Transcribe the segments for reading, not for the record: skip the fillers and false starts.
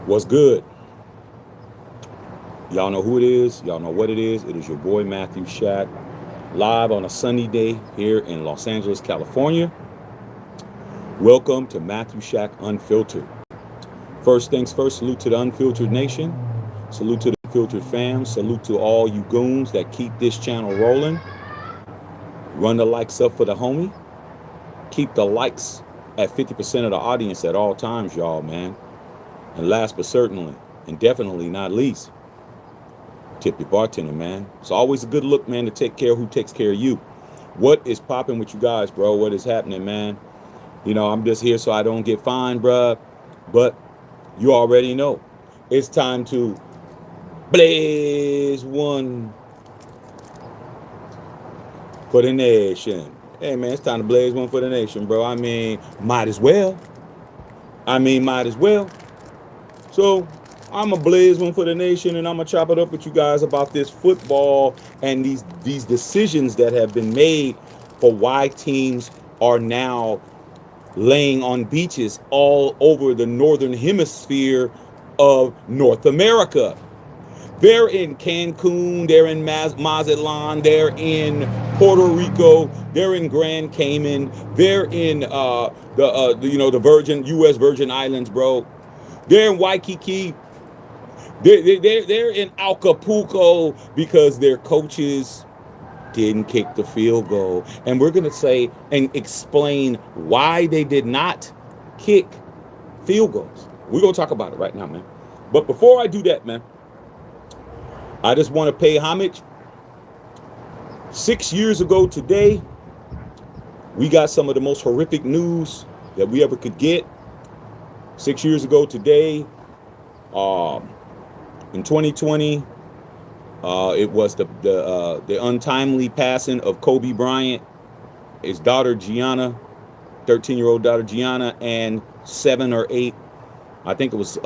What's good? Y'all know who it is. Y'all know what it is. It is your boy Matthew Shack, live on a sunny day here in Los Angeles, California. Welcome to Matthew Shack Unfiltered. First things first, salute to the Unfiltered Nation. Salute to the Unfiltered fam. Salute to all you goons that keep this channel rolling. Run the likes up for the homie. Keep the likes at 50% of the audience at all times, y'all, man. And last but certainly, and definitely not least, tip your bartender, man. It's always a good look, man, to take care of who takes care of you. What is popping with you guys, bro? What is happening, man? You know, I'm just here so I don't get fined, bruh. But you already know. It's time to blaze one for the nation. Hey, man, it's time to blaze one for the nation, bro. I mean, might as well. So I'm going to blaze one for the nation, and I'm going to chop it up with you guys about this football and these decisions that have been made for why teams are now laying on beaches all over the northern hemisphere of North America. They're in Cancun, they're in Mazatlan, they're in Puerto Rico, they're in Grand Cayman, they're in the Virgin U.S. Virgin Islands, bro. They're in Waikiki. They're in Acapulco because their coaches didn't kick the field goal. And we're going to say and explain why they did not kick field goals. We're going to talk about it right now, man. But before I do that, man, I just want to pay homage. 6 years ago today, we got some of the most horrific news that we ever could get. 6 years ago today, in 2020, it was the untimely passing of Kobe Bryant, his daughter Gianna, 13-year-old daughter Gianna, and 7 or 8, I think it was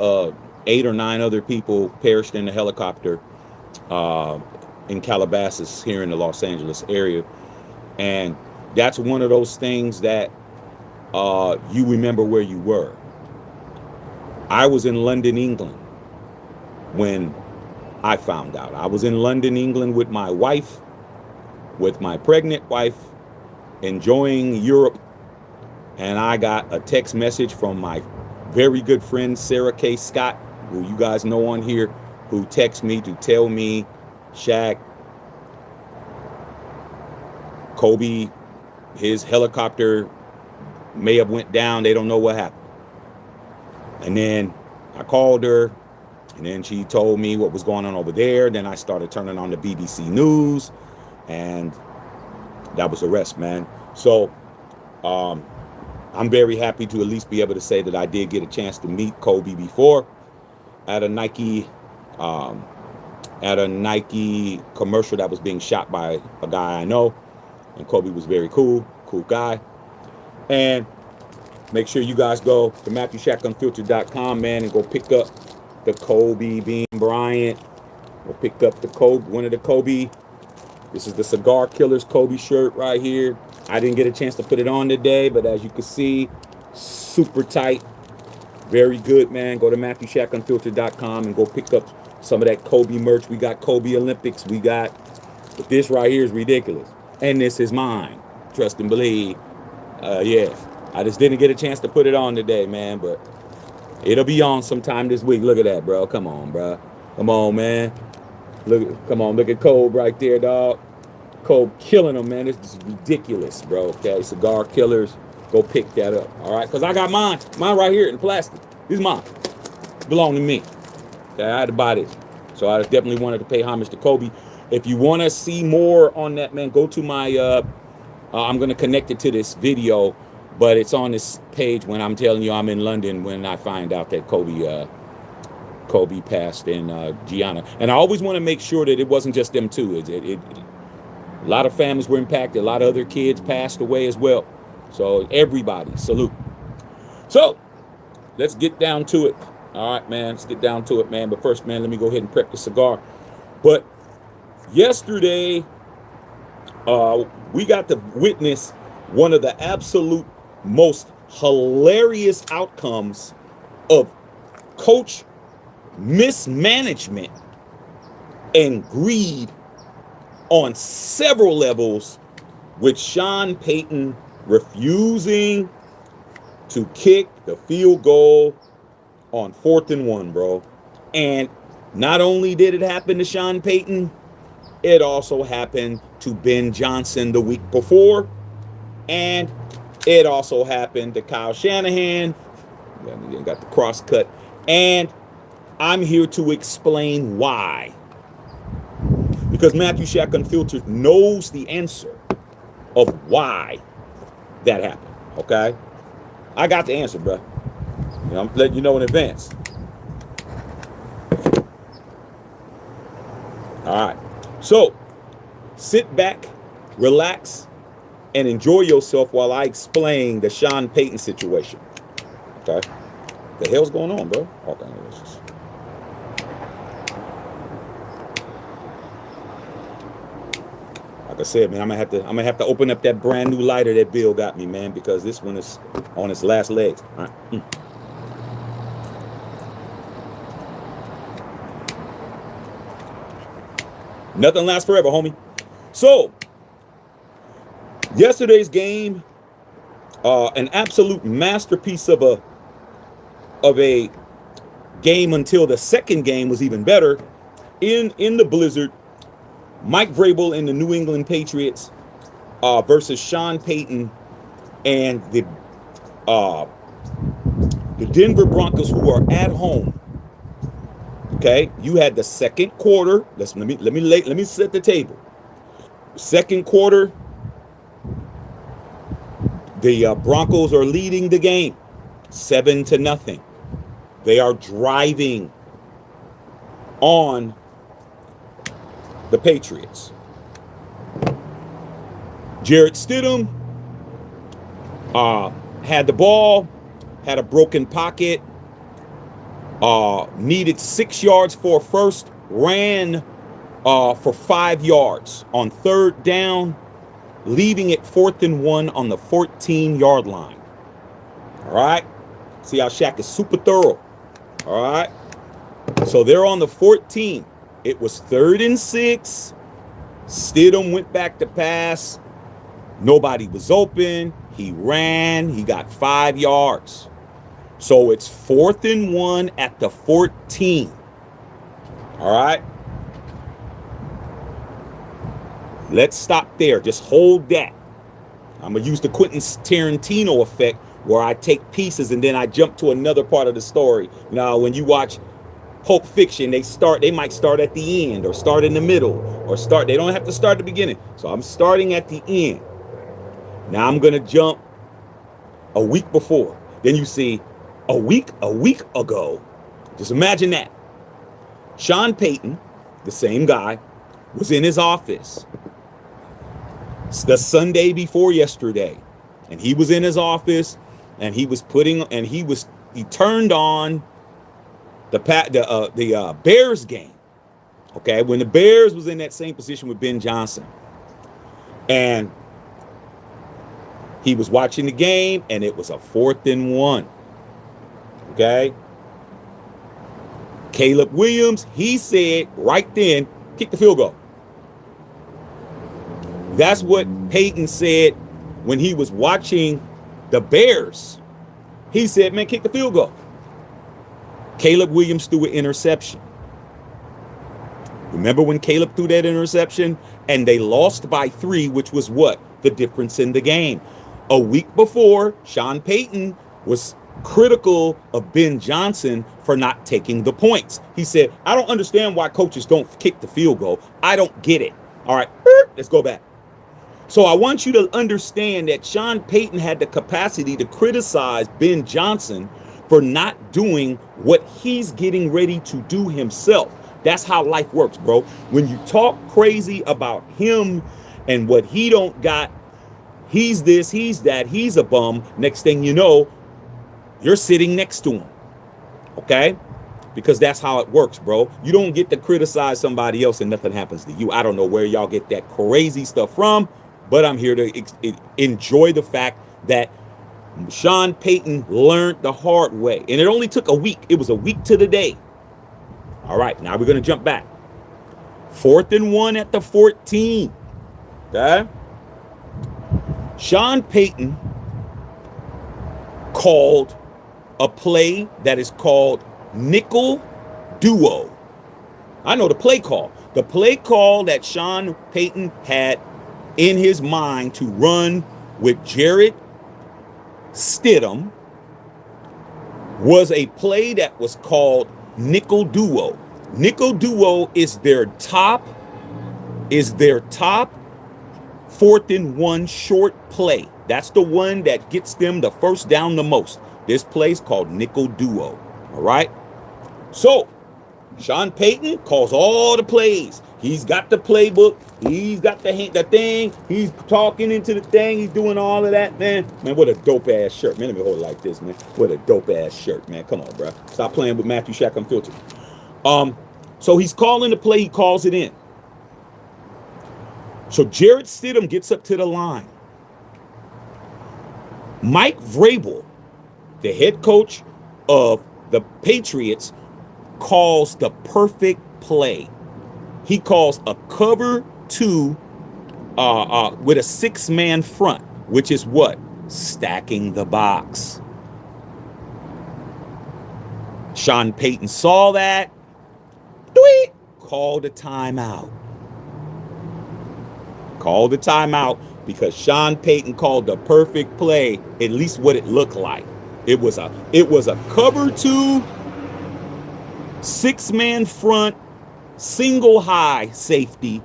8 or 9 other people perished in a helicopter in Calabasas here in the Los Angeles area. And that's one of those things that you remember where you were. I was in London, England when I found out. I was in London, England with my wife, with my pregnant wife, enjoying Europe. And I got a text message from my very good friend, Sarah K. Scott, who you guys know on here, who texted me to tell me, Shaq, Kobe, his helicopter may have went down. They don't know what happened. And then I called her, and then she told me what was going on over there. Then I started turning on the BBC News, and that was the rest, man. So I'm very happy to at least be able to say that I did get a chance to meet Kobe before at a Nike commercial that was being shot by a guy I know. And Kobe was very cool guy. And make sure you guys go to MatthewShackUnfiltered.com, man, and go pick up the Kobe Bean Bryant. Go pick up one of the Kobe. This is the Cigar Killers Kobe shirt right here. I didn't get a chance to put it on today, but as you can see, super tight. Very good, man. Go to MatthewShackUnfiltered.com and go pick up some of that Kobe merch. We got Kobe Olympics. But this right here is ridiculous. And this is mine. Trust and believe. Yeah. I just didn't get a chance to put it on today, man, but it'll be on sometime this week. Look at that, bro. Come on, bro. Come on, man. Look at Kobe right there, dog. Kobe killing them, man. This is ridiculous, bro. Okay, Cigar Killers. Go pick that up, all right? Because I got mine right here in plastic. This is mine. It belong to me. Okay, I had to buy this. So I definitely wanted to pay homage to Kobe. If you want to see more on that, man, go to my, I'm going to connect it to this video, but it's on this page when I'm telling you I'm in London when I find out that Kobe passed and Gianna. And I always want to make sure that it wasn't just them two. A lot of families were impacted. A lot of other kids passed away as well. So everybody, salute. So let's get down to it. All right, man, let's get down to it, man. But first, man, let me go ahead and prep the cigar. But yesterday, we got to witness one of the absolute most hilarious outcomes of coach mismanagement and greed on several levels, with Sean Payton refusing to kick the field goal on 4th and 1, bro. And not only did it happen to Sean Payton, it also happened to Ben Johnson the week before. And it also happened to Kyle Shanahan. Got the cross cut. And I'm here to explain why. Because Matthew Shack Unfiltered knows the answer of why that happened. Okay? I got the answer, bro. I'm letting you know in advance. All right. So, sit back, relax, and enjoy yourself while I explain the Sean Payton situation. Okay? The hell's going on, bro? Okay. Like I said, man, I'm gonna have to open up that brand new lighter that Bill got me, man, because this one is on its last legs. All right. Nothing lasts forever, homie. So, yesterday's game, an absolute masterpiece of a game until the second game was even better. In the blizzard, Mike Vrabel and the New England Patriots versus Sean Payton and the Denver Broncos, who are at home. Okay, you had the second quarter. Let me set the table. Second quarter, the Broncos are leading the game 7-0. They are driving on the Patriots. Jarrett Stidham had the ball, had a broken pocket, needed 6 yards for a first, ran for 5 yards on 3rd down, leaving it 4th and 1 on the 14-yard line. All right. See how Shaq is super thorough. All right. So they're on the 14. It was 3rd and 6. Stidham went back to pass. Nobody was open. He ran. He got 5 yards. So it's 4th and 1 at the 14. All right. Let's stop there. Just hold that. I'm going to use the Quentin Tarantino effect, where I take pieces and then I jump to another part of the story. Now, when you watch Pulp Fiction, they might start at the end or start in the middle they don't have to start at the beginning. So I'm starting at the end. Now I'm going to jump a week before. Then you see a week ago. Just imagine that. Sean Payton, the same guy, was in his office. It's the Sunday before yesterday. And he was in his office and he turned on the Bears game. Okay, when the Bears was in that same position with Ben Johnson. And he was watching the game and it was a 4th and 1. Okay. Caleb Williams, he said right then, kick the field goal. That's what Payton said when he was watching the Bears. He said, man, kick the field goal. Caleb Williams threw an interception. Remember when Caleb threw that interception and they lost by 3, which was what? The difference in the game. A week before, Sean Payton was critical of Ben Johnson for not taking the points. He said, I don't understand why coaches don't kick the field goal. I don't get it. All right, let's go back. So I want you to understand that Sean Payton had the capacity to criticize Ben Johnson for not doing what he's getting ready to do himself. That's how life works, bro. When you talk crazy about him and what he don't got, he's this, he's that, he's a bum. Next thing you know, you're sitting next to him. Okay? Because that's how it works, bro. You don't get to criticize somebody else and nothing happens to you. I don't know where y'all get that crazy stuff from, but I'm here to enjoy the fact that Sean Payton learned the hard way. And it only took a week. It was a week to the day All right, now we're going to jump back. 4th and 1 at the 14. Okay? Sean Payton called a play that is called nickel duo. I know the play call. The play call that Sean Payton had in his mind to run with Jarrett Stidham was a play that was called nickel duo. Nickel duo is their top 4th and 1 short play. That's the one that gets them the first down the most. This play's called nickel duo. All right. So Sean Payton calls all the plays. He's got the playbook. He's got the thing. He's talking into the thing. He's doing all of that, man. Man, what a dope ass shirt, man. Let me hold it like this, man. What a dope ass shirt, man. Come on, bro. Stop playing with Matthew Shack Unfiltered. So he's calling the play. He calls it in. So Jarrett Stidham gets up to the line. Mike Vrabel, the head coach of the Patriots, calls the perfect play. He calls a cover 2 with a 6-man front, which is what? Stacking the box. Sean Payton saw that. Called a timeout. Called a timeout because Sean Payton called the perfect play, at least what it looked like. It was a cover 2, 6-man front, single high safety,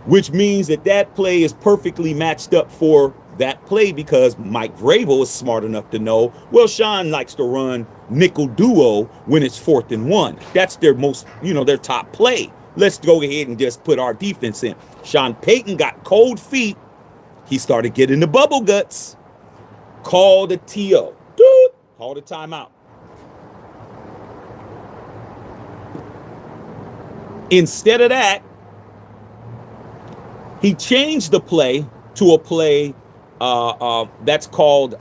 which means that play is perfectly matched up for that play because Mike Vrabel is smart enough to know, well, Sean likes to run nickel duo when it's 4th and 1. That's their most, their top play. Let's go ahead and just put our defense in. Sean Payton got cold feet. He started getting the bubble guts. Called a TO. Called a timeout. Instead of that, he changed the play to a play that's called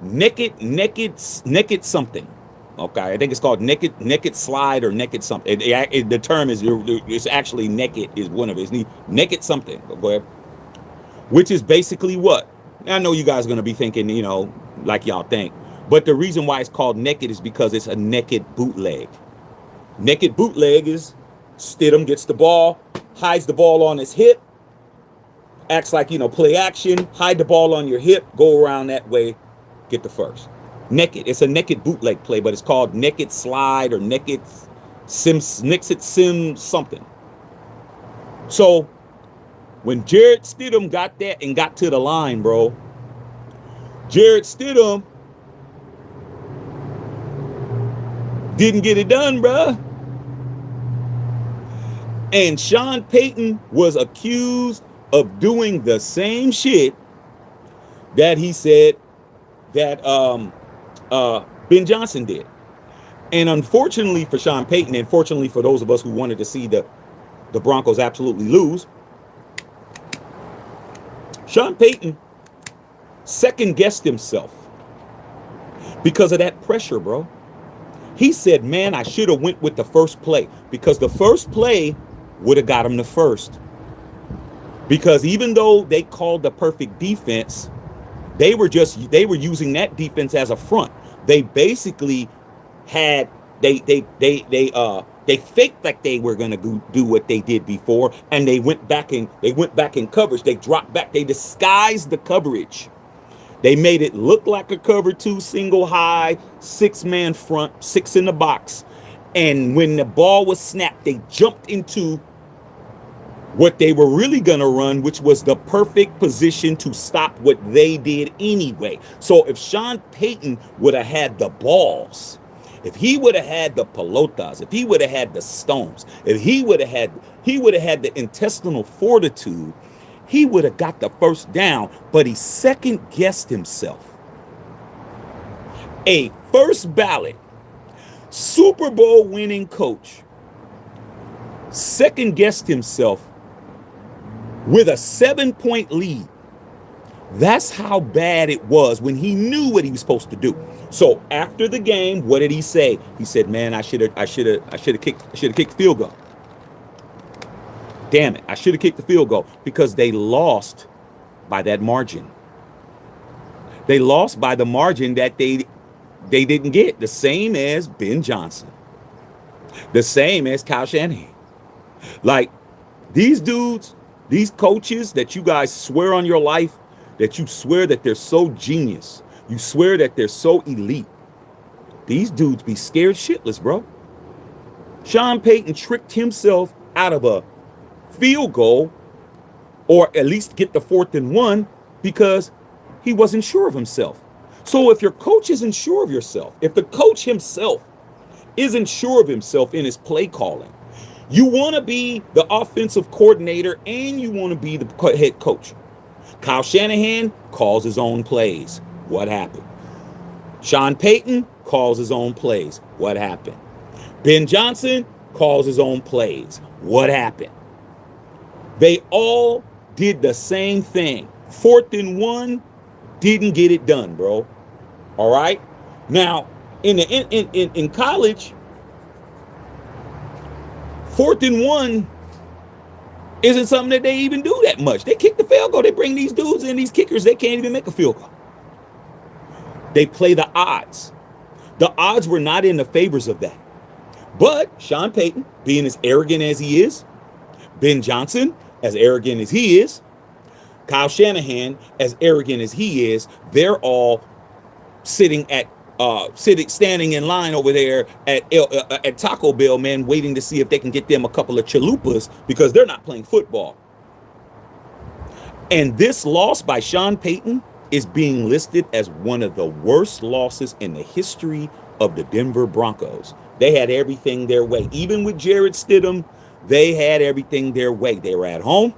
naked something. Okay, I think it's called naked slide or naked something. The term is it's actually naked is one of it. It's naked something. Go ahead. Which is basically what? I know you guys are gonna be thinking, like y'all think, but the reason why it's called naked is because it's a naked bootleg. Naked bootleg is Stidham gets the ball, hides the ball on his hip, acts like, play action, hide the ball on your hip, go around that way, get the first. Naked. It's a naked bootleg play, but it's called naked slide or naked sim something. So when Jarrett Stidham got that and got to the line, bro, Jarrett Stidham didn't get it done, bro. And Sean Payton was accused of doing the same shit that he said that Ben Johnson did. And unfortunately for Sean Payton, and fortunately for those of us who wanted to see the Broncos absolutely lose, Sean Payton second-guessed himself because of that pressure, bro. He said, man, I should have went with the first play because the first play would have got him the first. Because even though they called the perfect defense, they were using that defense as a front. They basically had they faked like they were gonna do what they did before, and they went back in coverage. They dropped back. They disguised the coverage. They made it look like a cover 2 single high 6-man front, 6 in the box. And when the ball was snapped, they jumped into what they were really going to run, which was the perfect position to stop what they did anyway. So if Sean Payton would have had the balls, if he would have had the pelotas, if he would have had the stones, if he would have had the intestinal fortitude, he would have got the first down, but he second-guessed himself. A first ballot Super Bowl winning coach second-guessed himself with a 7-point lead. That's how bad it was when he knew what he was supposed to do. So after the game, what did he say? He said, "Man, I should have kicked the field goal. Damn it, I should have kicked the field goal because they lost by that margin. They lost by the margin that they didn't get. The same as Ben Johnson, the same as Kyle Shanahan. Like these dudes, these coaches that you guys swear on your life, that you swear that they're so genius, you swear that they're so elite. These dudes be scared shitless, bro. Sean Payton tricked himself out of a field goal, or at least get the 4th and 1, because he wasn't sure of himself. So if your coach isn't sure of yourself, if the coach himself isn't sure of himself in his play calling, you want to be the offensive coordinator and you want to be the head coach. Kyle Shanahan calls his own plays. What happened? Sean Payton calls his own plays. What happened? Ben Johnson calls his own plays. What happened? They all did the same thing. 4th and 1, didn't get it done, bro. All right. Now, in college, 4th and 1 isn't something that they even do that much. They kick the field goal. They bring these dudes in, these kickers. They can't even make a field goal. They play the odds. The odds were not in the favors of that. But Sean Payton, being as arrogant as he is, Ben Johnson, as arrogant as he is, Kyle Shanahan, as arrogant as he is, they're all standing in line over there at Taco Bell, man, waiting to see if they can get them a couple of chalupas because they're not playing football. And this loss by Sean Payton is being listed as one of the worst losses in the history of the Denver Broncos. They had everything their way. Even with Jarrett Stidham, they had everything their way. They were at home.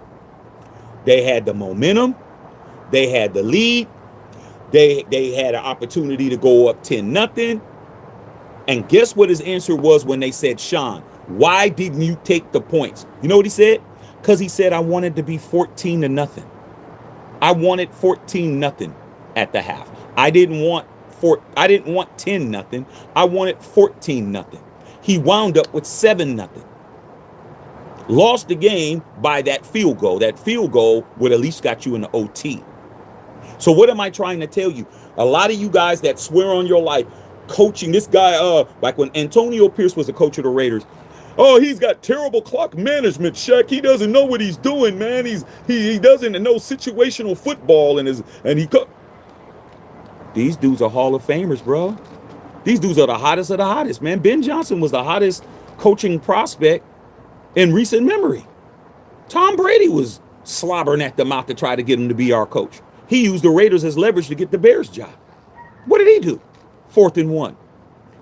They had the momentum. They had the lead. They had an opportunity to go up 10-0. And guess what his answer was when they said, "Sean, why didn't you take the points?" You know what he said? Because he said, "I wanted to be 14-0. I wanted 14-0 at the half. I didn't want 10-0. I wanted 14-0. He wound up with 7-0. Lost the game by that field goal. That field goal would at least got you in the OT. So what am I trying to tell you? A lot of you guys that swear on your life, coaching this guy, like when Antonio Pierce was the coach of the Raiders. "Oh, he's got terrible clock management, Shaq. He doesn't know what he's doing, man. He doesn't know situational football These dudes are Hall of Famers, bro. These dudes are the hottest of the hottest, man. Ben Johnson was the hottest coaching prospect in recent memory. Tom Brady was slobbering at the mouth to try to get him to be our coach. He used the Raiders as leverage to get the Bears job. What did he do? 4th and 1.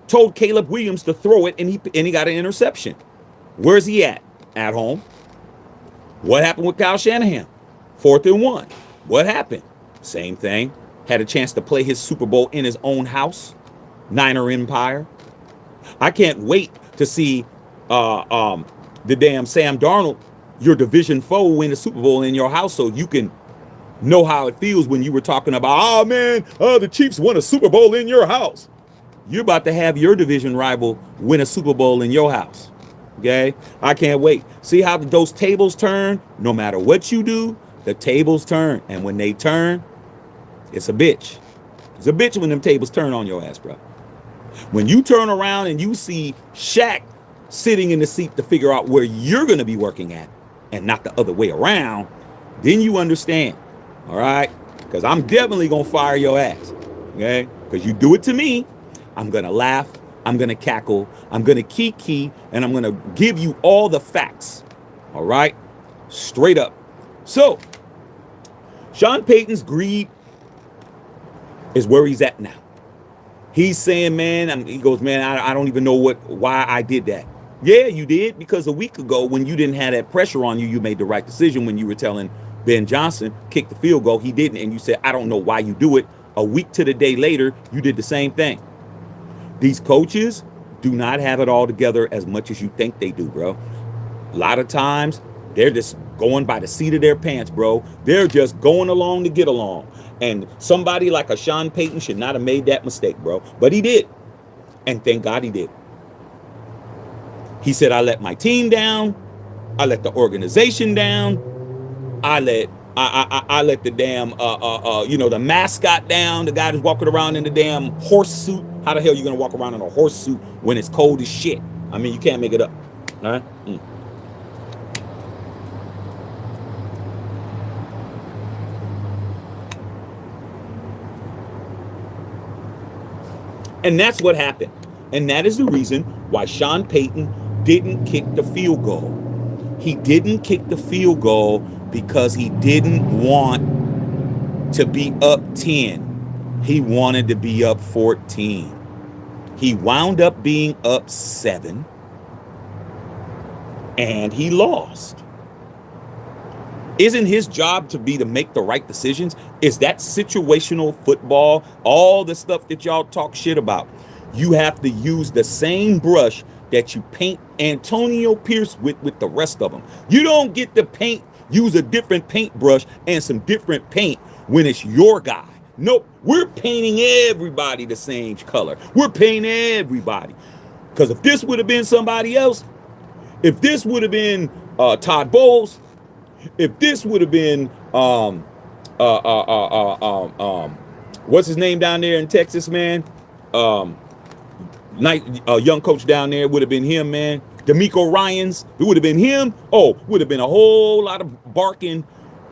Told Caleb Williams to throw it, and he got an interception. Where's he at? At home. What happened with Kyle Shanahan? 4th and 1. What happened? Same thing. Had a chance to play his Super Bowl in his own house. Niner Empire. I can't wait to see the damn Sam Darnold, your division foe, win the Super Bowl in your house, so you can know how it feels when you were talking about, "Oh man, the Chiefs won a Super Bowl in your house." You're about to have your division rival win a Super Bowl in your house. Okay? I can't wait. See how those tables turn? No matter what you do, the tables turn. And when they turn, it's a bitch. It's a bitch when them tables turn on your ass, bro. When you turn around and you see Shaq sitting in the seat to figure out where you're going to be working at and not the other way around, then you understand. All right? Because I'm definitely going to fire your ass. Okay? Because you do it to me, I'm going to laugh, I'm going to cackle, I'm going to kiki, and I'm going to give you all the facts. All right? Straight up. So, Sean Payton's greed is where he's at now. He's saying, man, he goes, "Man, I don't even know why I did that." Yeah, you did, because a week ago when you didn't have that pressure on you, you made the right decision when you were telling Ben Johnson, kick the field goal. He didn't, and you said, "I don't know why you do it." A week to the day later, you did the same thing. These coaches do not have it all together as much as you think they do, bro. A lot of times, They're just going by the seat of their pants, bro. They're just going along to get along. And somebody like a Sean Payton should not have made that mistake, bro. But he did. And thank God he did. He said, I let my team down. I let the organization down. I let the damn the mascot down, the guy that's walking around in the damn horse suit. How the hell are you gonna walk around in a horse suit when it's cold as shit? I mean, you can't make it up. All right. And that's what happened. And that is the reason why Sean Payton didn't kick the field goal. He didn't kick the field goal because he didn't want to be up 10. He wanted to be up 14. He wound up being up 7. And he lost. Isn't his job to make the right decisions? Is that situational football, all the stuff that y'all talk shit about? You have to use the same brush that you paint Antonio Pierce with the rest of them. You don't get to use a different paintbrush and some different paint when it's your guy. Nope, we're painting everybody the same color. We're painting everybody. Because if this would have been somebody else, if this would have been Todd Bowles, if this would have been what's his name down there in Texas, man? Young coach down there would have been him, man. D'Amico Ryans, it would have been him. Oh, would have been a whole lot of barking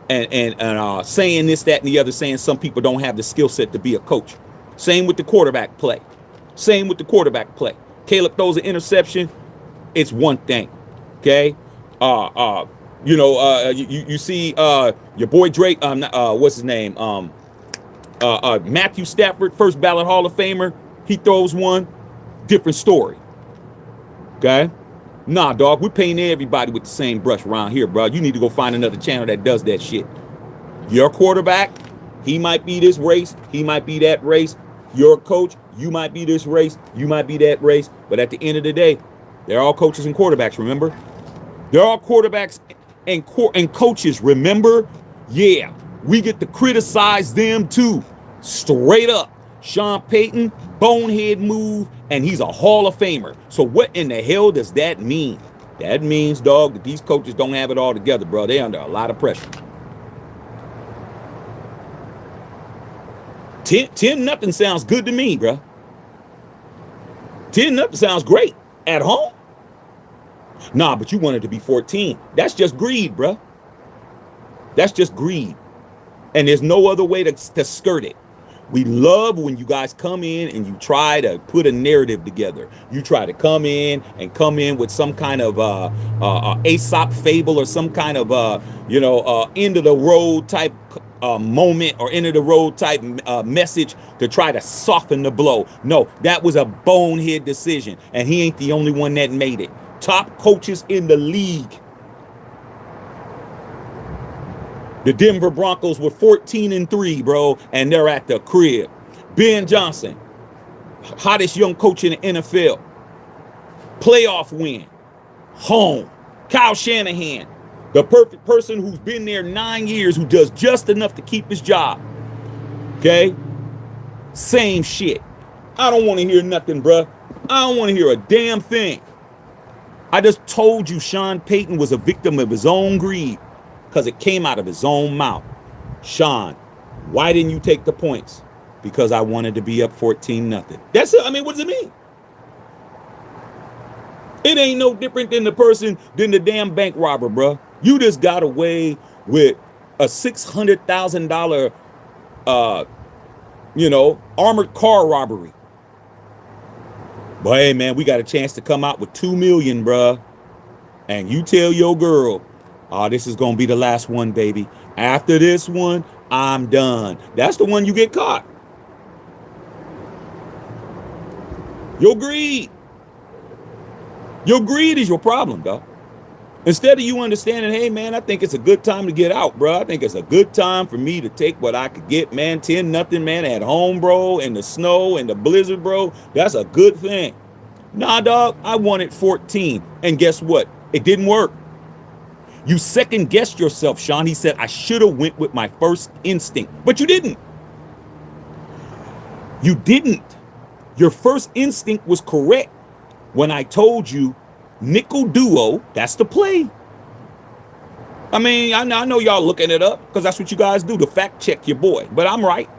and saying this, that, and the other, saying some people don't have the skill set to be a coach. Same with the quarterback play. Caleb throws an interception. It's one thing, okay? You see your boy Drake, what's his name? Matthew Stafford, first ballot Hall of Famer. He throws one, different story. Okay? Nah, dog, we're painting everybody with the same brush around here, bro. You need to go find another channel that does that shit. Your quarterback, he might be this race, he might be that race. Your coach, you might be this race, you might be that race. But at the end of the day, they're all coaches and quarterbacks, remember? They're all quarterbacks and coaches, remember? Yeah, we get to criticize them too. Straight up. Sean Payton, bonehead move, and he's a Hall of Famer. So what in the hell does that mean? That means, dog, that these coaches don't have it all together, bro. They're under a lot of pressure. 10-0 sounds good to me, bro. 10-0 sounds great. At home? Nah, but you want it to be 14. That's just greed, bro. That's just greed. And there's no other way to skirt it. We love when you guys come in and you try to put a narrative together. You try to come in with some kind of Aesop fable or some kind of end of the road type moment or end of the road type message to try to soften the blow. No, that was a bonehead decision, and he ain't the only one that made it. Top coaches in the league. The Denver Broncos were 14-3, bro, and they're at the crib. Ben Johnson, hottest young coach in the NFL. Playoff win. Home. Kyle Shanahan, the perfect person who's been there 9 years, who does just enough to keep his job. Okay? Same shit. I don't want to hear nothing, bro. I don't want to hear a damn thing. I just told you Sean Payton was a victim of his own greed. Because it came out of his own mouth. Sean, why didn't you take the points? Because I wanted to be up 14-0. That's it. I mean, what does it mean? It ain't no different than the damn bank robber, bro. You just got away with a $600,000, armored car robbery. But hey, man, we got a chance to come out with $2 million, bro. And you tell your girl, oh, this is going to be the last one, baby. After this one, I'm done. That's the one you get caught. Your greed. Your greed is your problem, dog. Instead of you understanding, hey, man, I think it's a good time to get out, bro. I think it's a good time for me to take what I could get, man. 10-0, man, at home, bro, in the snow and the blizzard, bro. That's a good thing. Nah, dog, I wanted 14. And guess what? It didn't work. You second guessed yourself, Sean. He said, I should have went with my first instinct, but you didn't. You didn't. Your first instinct was correct when I told you nickel duo, that's the play. I mean, I know y'all looking it up because that's what you guys do to fact check your boy, but I'm right.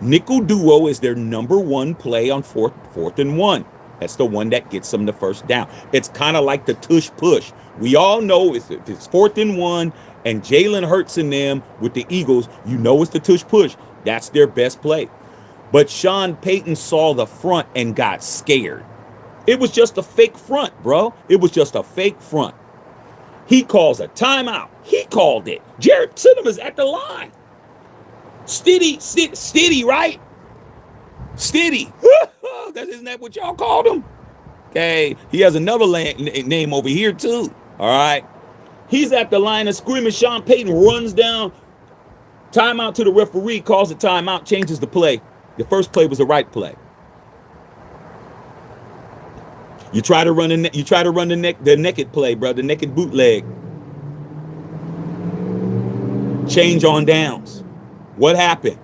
Nickel duo is their number one play on fourth and one. That's the one that gets them the first down. It's kind of like the tush push. We all know if it's 4th and 1 and Jalen Hurts in them with the Eagles, you know it's the tush push. That's their best play. But Sean Payton saw the front and got scared. It was just a fake front, bro. It was just a fake front. He calls a timeout. He called it. Jarrett Stidham is at the line. Steady, right? Steady. Isn't that what y'all called him? Okay. He has another name over here too. All right. He's at the line of scrimmage. Sean Payton runs down. Timeout to the referee. Calls a timeout. Changes the play. The first play was the right play. You try to run the naked play, bro. The naked bootleg. Change on downs. What happened?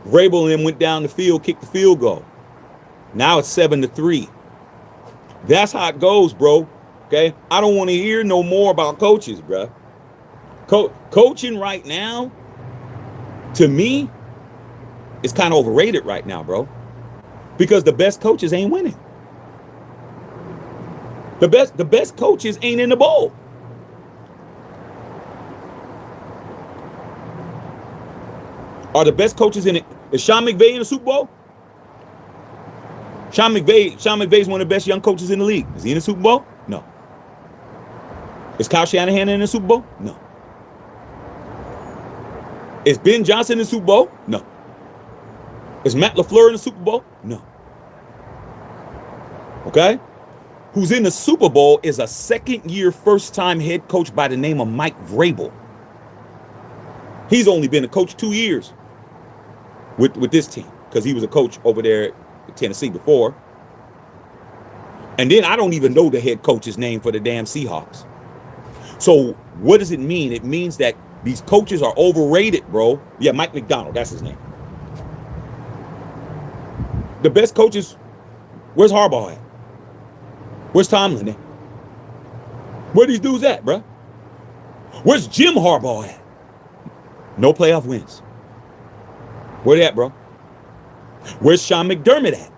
Vrabel and them went down the field, kicked the field goal. Now it's 7-3. That's how it goes, bro. Okay? I don't want to hear no more about coaches, bro. Coaching right now, to me, is kind of overrated right now, bro. Because the best coaches ain't winning. The best coaches ain't in the bowl. Are the best coaches in it? Is Sean McVay in the Super Bowl? Sean McVay is one of the best young coaches in the league. Is he in the Super Bowl? No. Is Kyle Shanahan in the Super Bowl? No. Is Ben Johnson in the Super Bowl? No. Is Matt LaFleur in the Super Bowl? No. Okay? Who's in the Super Bowl is a second-year, first-time head coach by the name of Mike Vrabel. He's only been a coach 2 years with this team because he was a coach over there at Tennessee before. And then I don't even know the head coach's name for the damn Seahawks. So what does it mean? It means that these coaches are overrated, bro. Yeah, Mike McDonald, that's his name. The best coaches, where's Harbaugh at? Where's Tomlin at? Where these dudes at, bro? Where's Jim Harbaugh at? No playoff wins. Where they at, bro? Where's Sean McDermott at?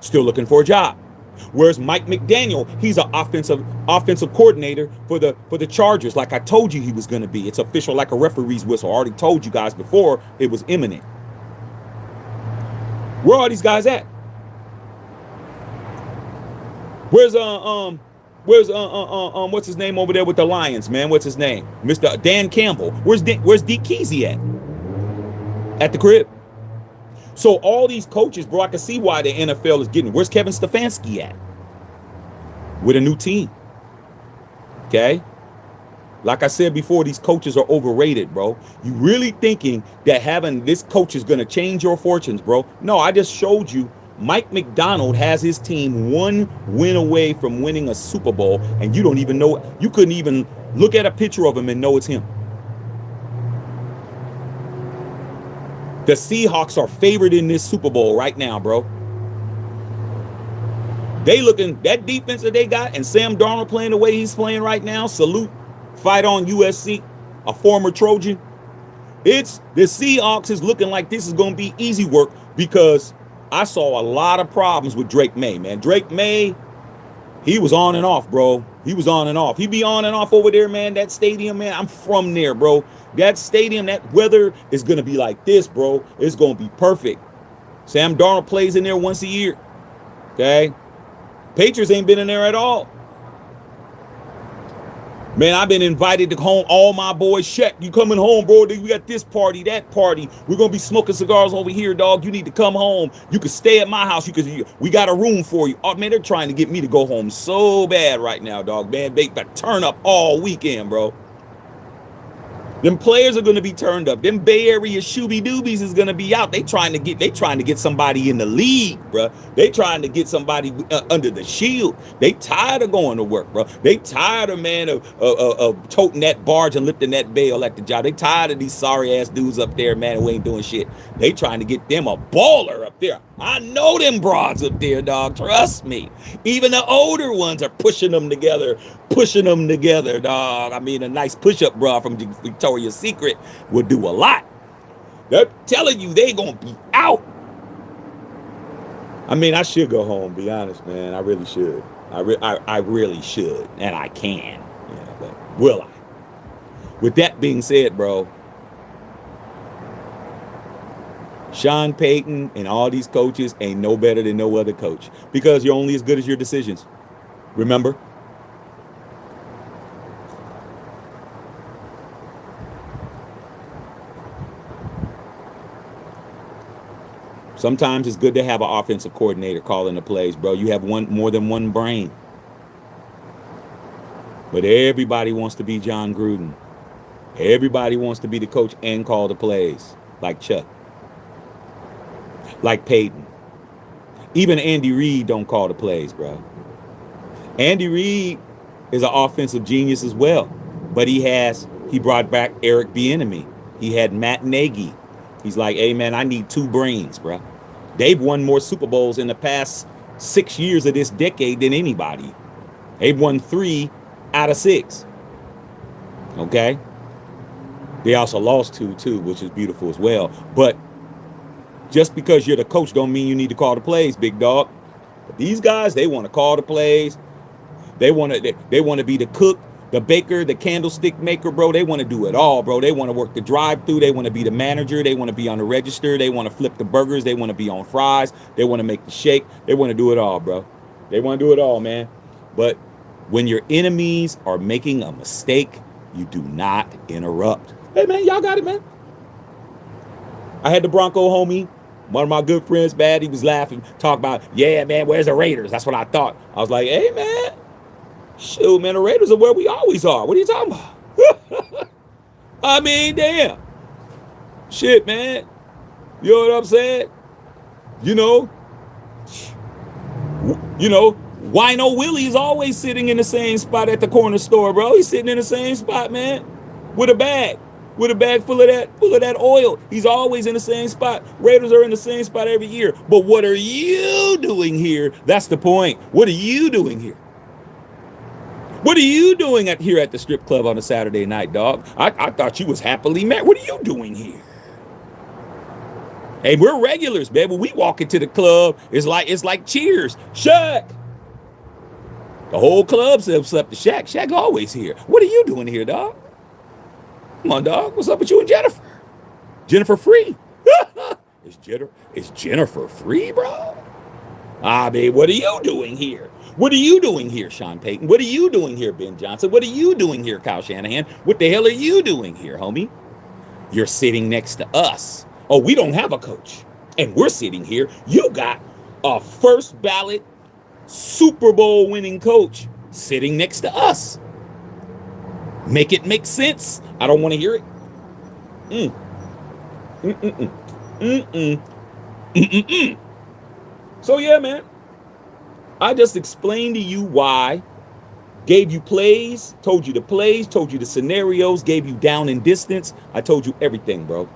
Still looking for a job. Where's Mike McDaniel? He's an offensive coordinator for the Chargers, like I told you he was going to be. It's official like a referee's whistle. I already told you guys before it was imminent. Where are these guys at? Where's what's his name over there with the Lions, man? What's his name? Mr. Dan Campbell. Where's Deke Kesey at the crib? So all these coaches, bro, I can see why the NFL is getting. Where's Kevin Stefanski at? With a new team. Okay? Like I said before, these coaches are overrated, bro. You really thinking that having this coach is going to change your fortunes, bro? No, I just showed you Mike McDonald has his team one win away from winning a Super Bowl, and you don't even know. You couldn't even look at a picture of him and know it's him. The Seahawks are favored in this Super Bowl right now, bro. They looking, that defense that they got, and Sam Darnold playing the way he's playing right now, salute, fight on USC, a former Trojan. It's the Seahawks is looking like this is going to be easy work because I saw a lot of problems with Drake May, man. Drake May, he was on and off, bro. He was on and off. He be on and off over there, man. That stadium, man, I'm from there, bro. That stadium, that weather is going to be like this, bro. It's going to be perfect. Sam Darnold plays in there once a year, okay? Patriots ain't been in there at all. Man, I've been invited to home. All my boys, Shaq, you coming home, bro? We got this party, that party. We're going to be smoking cigars over here, dog. You need to come home. You can stay at my house. We got a room for you. Oh, man, they're trying to get me to go home so bad right now, dog. Man, they got turn up all weekend, bro. Them players are going to be turned up. Them Bay Area shooby doobies is going to be out. They trying to get somebody in the league, bro. They trying to get somebody under the shield. They tired of going to work, bro. They tired of, man, of toting that barge and lifting that bale at the job. They tired of these sorry ass dudes up there, man, who ain't doing shit. They trying to get them a baller up there. I know them broads up there, dog. Trust me. Even the older ones are pushing them together, dog. I mean, a nice push-up bra from Victoria's Secret would do a lot. They're telling you they gonna be out. I mean, I should go home, be honest, man. I really should. I really should, and I can. Yeah, but will I? With that being said, bro, Sean Payton and all these coaches ain't no better than no other coach, because you're only as good as your decisions. Remember? Sometimes it's good to have an offensive coordinator calling the plays, bro. You have more than one brain. But everybody wants to be John Gruden. Everybody wants to be the coach and call the plays, like Chuck, like Peyton. Even Andy Reid don't call the plays, bro. Andy Reid is an offensive genius as well, but he brought back Eric Bieniemy. He had Matt Nagy. He's like, hey, man, I need two brains, bro. They've won more Super Bowls in the past 6 years of this decade than anybody. They've won 3 out of 6. Okay? They also lost 2, too, which is beautiful as well. But just because you're the coach don't mean you need to call the plays, big dog. But these guys, they want to call the plays. They want to be the cook, the baker, the candlestick maker, bro. They want to do it all, bro. They want to work the drive-through. They want to be the manager. They want to be on the register. They want to flip the burgers. They want to be on fries. They want to make the shake. They want to do it all, bro. They want to do it all, man. But when your enemies are making a mistake, you do not interrupt. Hey, man, y'all got it, man. I had the Bronco homie, one of my good friends, bad. He was laughing, talk about, yeah, man, where's the Raiders? That's what I thought. I was like, hey, man. Shoot, man, the Raiders are where we always are. What are you talking about? I mean, damn. Shit, man. You know what I'm saying? You know, Wino Willie's always sitting in the same spot at the corner store, bro. He's sitting in the same spot, man, with a bag full of that oil. He's always in the same spot. Raiders are in the same spot every year. But what are you doing here? That's the point. What are you doing here? What are you doing here at the strip club on a Saturday night, dog? I thought you was happily married. What are you doing here? Hey, we're regulars, baby. We walk into the club. It's like Cheers. Shaq. The whole club slept to Shaq. Shaq always here. What are you doing here, dog? Come on, dog. What's up with you and Jennifer? Jennifer Free. Is Jennifer Free, bro? I mean, what are you doing here? What are you doing here, Sean Payton? What are you doing here, Ben Johnson? What are you doing here, Kyle Shanahan? What the hell are you doing here, homie? You're sitting next to us. Oh, we don't have a coach. And we're sitting here. You got a first ballot Super Bowl winning coach sitting next to us. Make it make sense. I don't want to hear it. So yeah, man. I just explained to you why, gave you plays, told you the scenarios, gave you down and distance. I told you everything, bro.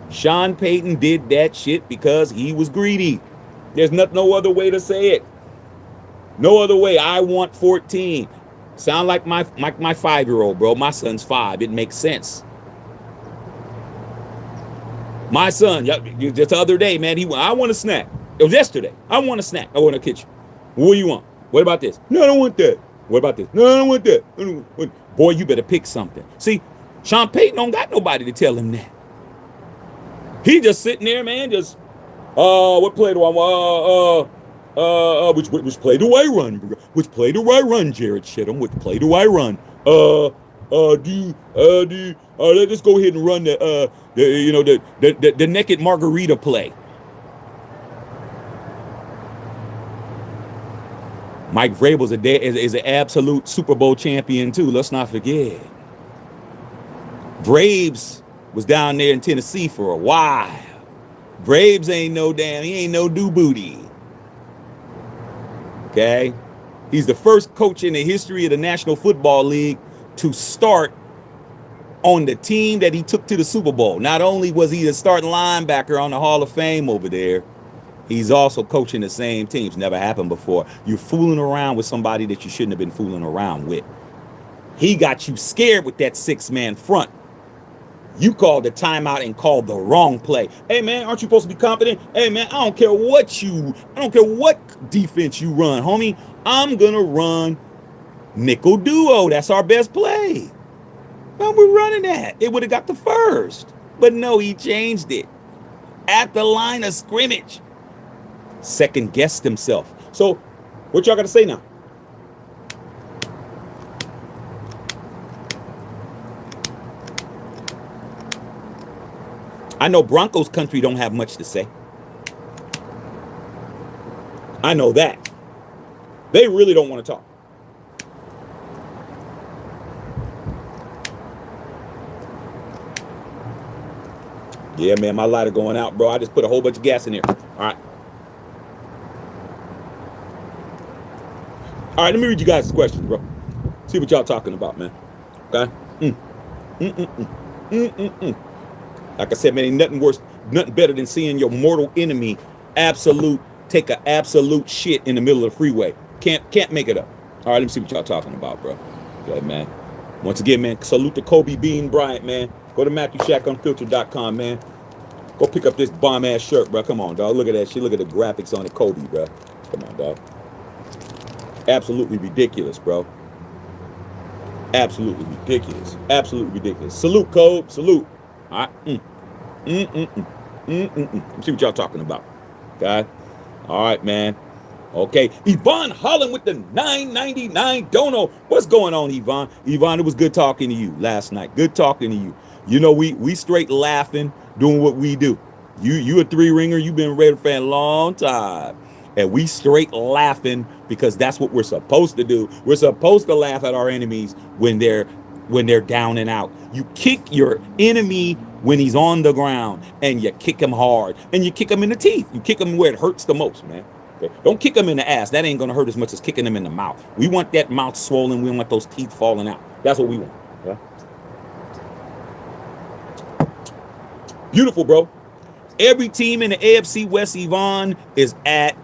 Sean Payton did that shit because he was greedy. There's no other way to say it. No other way. I want 14. Sound like my 5-year-old, bro. My son's 5. It makes sense. My son, just the other day, man, I want a snack. It was yesterday. I want a snack. I want a kitchen. What do you want? What about this? No, I don't want that. What about this? No, I don't want that. Boy, you better pick something. See, Sean Payton don't got nobody to tell him that. He just sitting there, man, just, what play do I want? Which play do I run? Which play do I run, Jared Shittum? Which play do I run? Let's just go ahead and run the naked margarita play. Mike Vrabel's is an absolute Super Bowl champion too. Let's not forget. Braves was down there in Tennessee for a while. Braves ain't no damn, he ain't no do booty. Okay? He's the first coach in the history of the National Football League to start on the team that he took to the Super Bowl. Not only was he the starting linebacker on the Hall of Fame over there, he's also coaching the same teams. Never happened before. You're fooling around with somebody that you shouldn't have been fooling around with. He got you scared with that 6-man front. You called the timeout and called the wrong play. Hey man, aren't you supposed to be confident? Hey man, I don't care what defense you run, homie. I'm gonna run nickel duo. That's our best play. But we're running that. It would have got the first. But no, he changed it. At the line of scrimmage. Second guessed himself. So, what y'all got to say now? I know Broncos country don't have much to say. I know that. They really don't want to talk. Yeah, man, my lighter going out, bro. I just put a whole bunch of gas in here. All right. All right, let me read you guys' questions, bro. See what y'all talking about, man. Okay? Like I said, man, ain't nothing worse, nothing better than seeing your mortal enemy take an absolute shit in the middle of the freeway. Can't make it up. All right, let me see what y'all talking about, bro. Good, man. Once again, man, salute to Kobe Bean Bryant, man. Go to MatthewShackUnfiltered.com, man. Go pick up this bomb-ass shirt, bro. Come on, dog. Look at that shit. Look at the graphics on it, Kobe, bro. Come on, dog. Absolutely ridiculous, bro. Absolutely ridiculous. Absolutely ridiculous. Salute, Kobe. Salute. All right. Let's see what y'all talking about. Okay. All right, man. Okay. Yvonne Holland with the $9.99 dono. What's going on, Yvonne? Yvonne, it was good talking to you last night. Good talking to you. You know, we straight laughing, doing what we do. You a 3-ringer. You've been Raider fan a long time. And we straight laughing because that's what we're supposed to do. We're supposed to laugh at our enemies when they're down and out. You kick your enemy when he's on the ground, and you kick him hard, and you kick him in the teeth. You kick him where it hurts the most, man. Okay? Don't kick him in the ass. That ain't gonna hurt as much as kicking him in the mouth. We want that mouth swollen. We want those teeth falling out. That's what we want. Okay? Beautiful, bro. Every team in the AFC West, Yvonne, is at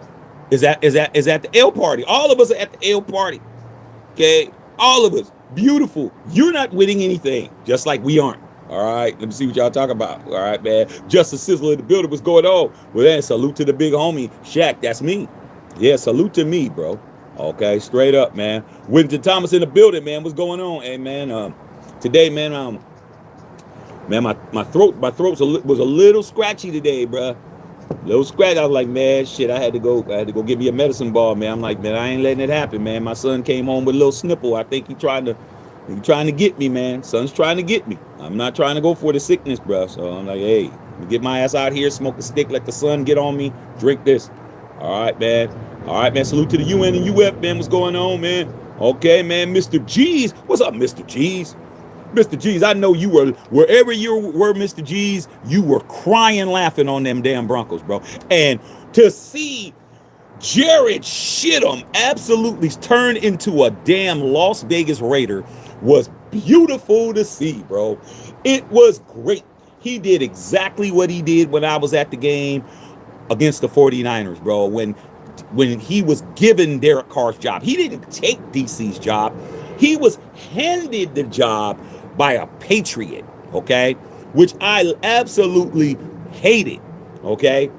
the L party. All of us are at the L party. Okay? All of us. Beautiful. You're not winning anything, just like we aren't. All right, let me see what y'all talking about. All right, man. Just a sizzle in the building. What's going on? Well, then, salute to the big homie, Shaq. That's me. Yeah, salute to me, bro. Okay, straight up, man. Winton Thomas in the building, man. What's going on? Hey, man. Today, man. Man, my throat was a little scratchy today, bro. Little scratch. I was like, man, shit. I had to go get me a medicine ball, man. I'm like, man, I ain't letting it happen, man. My son came home with a little snipple. I think he trying to get me, man. Son's trying to get me. I'm not trying to go for the sickness, bro. So I'm like, hey, get my ass out here, smoke a stick, let the sun get on me, drink this. All right, man. All right, man. Salute to the UN and UF, man. What's going on, man? Okay, man. Mr. G's. What's up, Mr. G's? Mr. G's, I know you were, wherever you were, Mr. G's, you were crying, laughing on them damn Broncos, bro. And to see Jared Shittum absolutely turn into a damn Las Vegas Raider was beautiful to see, bro. It was great. He did exactly what he did when I was at the game against the 49ers, bro. When he was given Derek Carr's job. He didn't take DC's job. He was handed the job by a Patriot, okay? Which I absolutely hated, okay?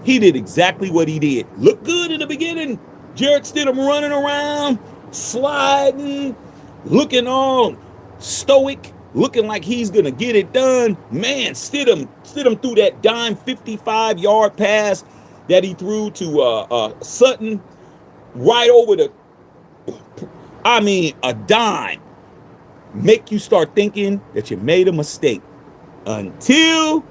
He did exactly what he did. Looked good in the beginning. Jarrett Stidham running around, sliding, looking all stoic, looking like he's going to get it done. Man, Stidham threw that dime 55-yard pass that he threw to Sutton right over a dime. Make you start thinking that you made a mistake until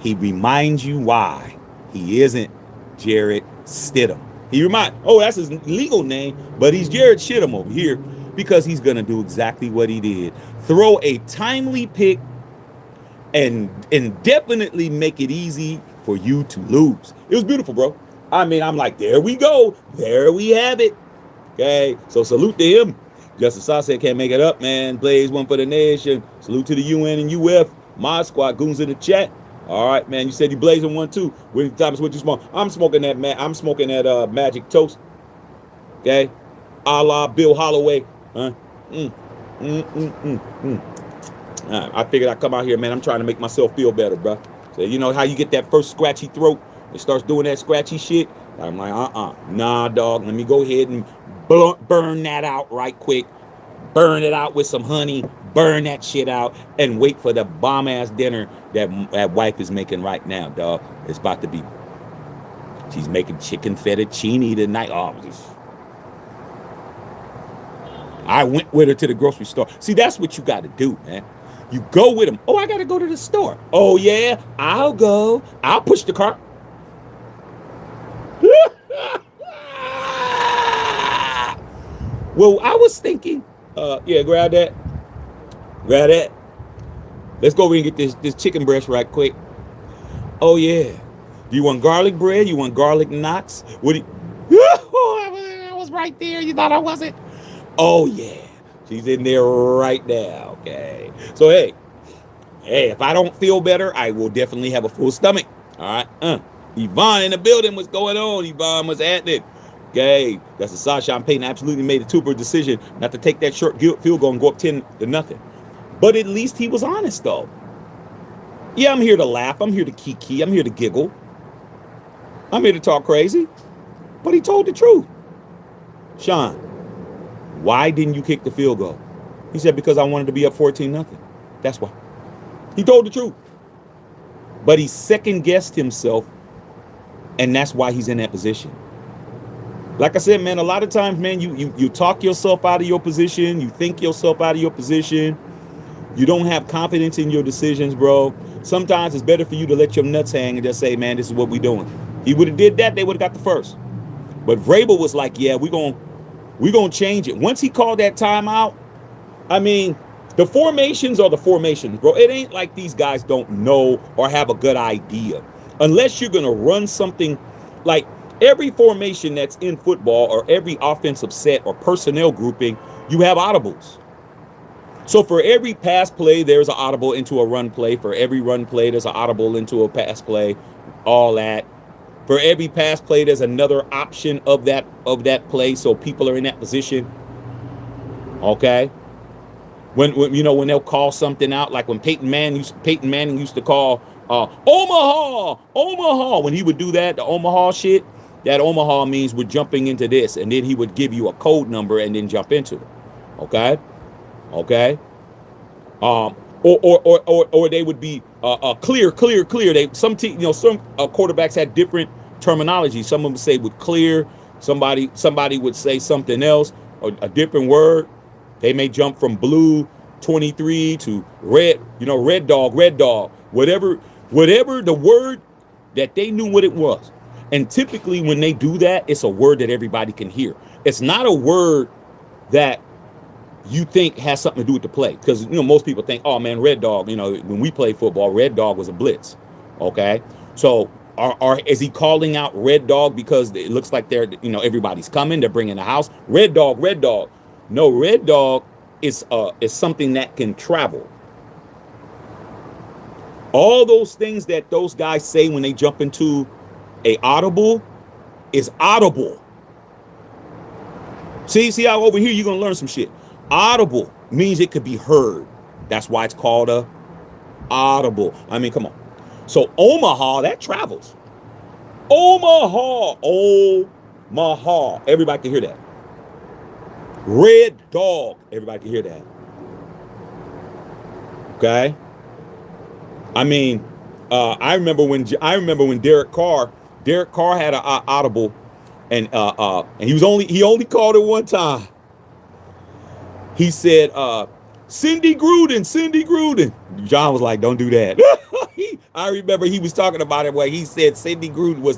he reminds you why he isn't Jarrett Stidham. That's his legal name, but he's Jarrett Stidham over here. Because he's going to do exactly what he did. Throw a timely pick and definitely make it easy for you to lose. It was beautiful, bro. I mean, I'm like, there we go. There we have it. Okay, so salute to him. Justice Sauce said, can't make it up, man. Blaze one for the nation. Salute to the UN and UF. Mod Squad, goons in the chat. All right, man. You said you blazing one too. When Thomas, what you smoke? I'm smoking that, man. I'm smoking that Magic Toast. Okay, a la Bill Holloway. Huh? I figured I'd come out here, man. I'm trying to make myself feel better, bro. So you know how you get that first scratchy throat? It starts doing that scratchy shit. I'm like, nah, dog. Let me go ahead and burn that out right quick. Burn it out with some honey. Burn that shit out and wait for the bomb ass dinner that wife is making right now, dog. It's about to be. She's making chicken fettuccine tonight. Oh, I went with her to the grocery store. See, that's what you got to do, man. You go with them. Oh, I got to go to the store. Oh, yeah, I'll go. I'll push the cart. Well, I was thinking, yeah, grab that. Grab that. Let's go over and get this chicken breast right quick. Oh, yeah. Do you want garlic bread? You want garlic knots? What do you... I was right there. You thought I wasn't? Oh, yeah. She's in there right now. Okay. So, hey, if I don't feel better, I will definitely have a full stomach. All right. Yvonne in the building. What's going on? Yvonne, what's happening? Okay. That's the Sean Payton absolutely made a super decision not to take that short field goal and go up 10-0. But at least he was honest, though. Yeah, I'm here to laugh. I'm here to kiki. I'm here to giggle. I'm here to talk crazy. But he told the truth. Sean, why didn't you kick the field goal? He said, because I wanted to be up 14-0. That's why. He told the truth. But he second-guessed himself, and that's why he's in that position. Like I said, man, a lot of times, man, you talk yourself out of your position. You think yourself out of your position. You don't have confidence in your decisions, bro. Sometimes it's better for you to let your nuts hang and just say, man, this is what we're doing. He would have did that, they would have got the first. But Vrabel was like, yeah, we're gonna change it. Once he called that timeout, I mean, the formations are the formations, bro. It ain't like these guys don't know or have a good idea. Unless you're gonna run something like every formation that's in football or every offensive set or personnel grouping, you have audibles. So for every pass play, there's an audible into a run play. For every run play, there's an audible into a pass play. All that. For every pass play, there's another option of that play. So people are in that position. Okay. When they'll call something out, like when Peyton Manning used to call Omaha. When he would do that, the Omaha shit, that Omaha means we're jumping into this, and then he would give you a code number and then jump into it. Okay. Okay. Or they would be clear. Some quarterbacks had different terminology. Some of them say would clear. Somebody would say something else, or a different word. They may jump from blue 23 to red. Red dog. Whatever the word that they knew what it was. And typically when they do that, it's a word that everybody can hear. It's not a word that you think has something to do with the play, because most people think, oh man, red dog, when we play football, red dog was a blitz. Okay, so is he calling out red dog because it looks like they're everybody's coming, they're bringing the house? Red dog. No, red dog is something that can travel. All those things that those guys say when they jump into a audible is audible. See how over here you're gonna learn some shit. Audible means it could be heard. That's why it's called a audible. I mean, come on. So Omaha, that travels. Omaha. Everybody can hear that. Red dog. Everybody can hear that. Okay. I mean, I remember when Derek Carr had an audible, and he only called it one time. He said, Cindy Gruden. John was like, don't do that. I remember he was talking about it where he said Cindy Gruden was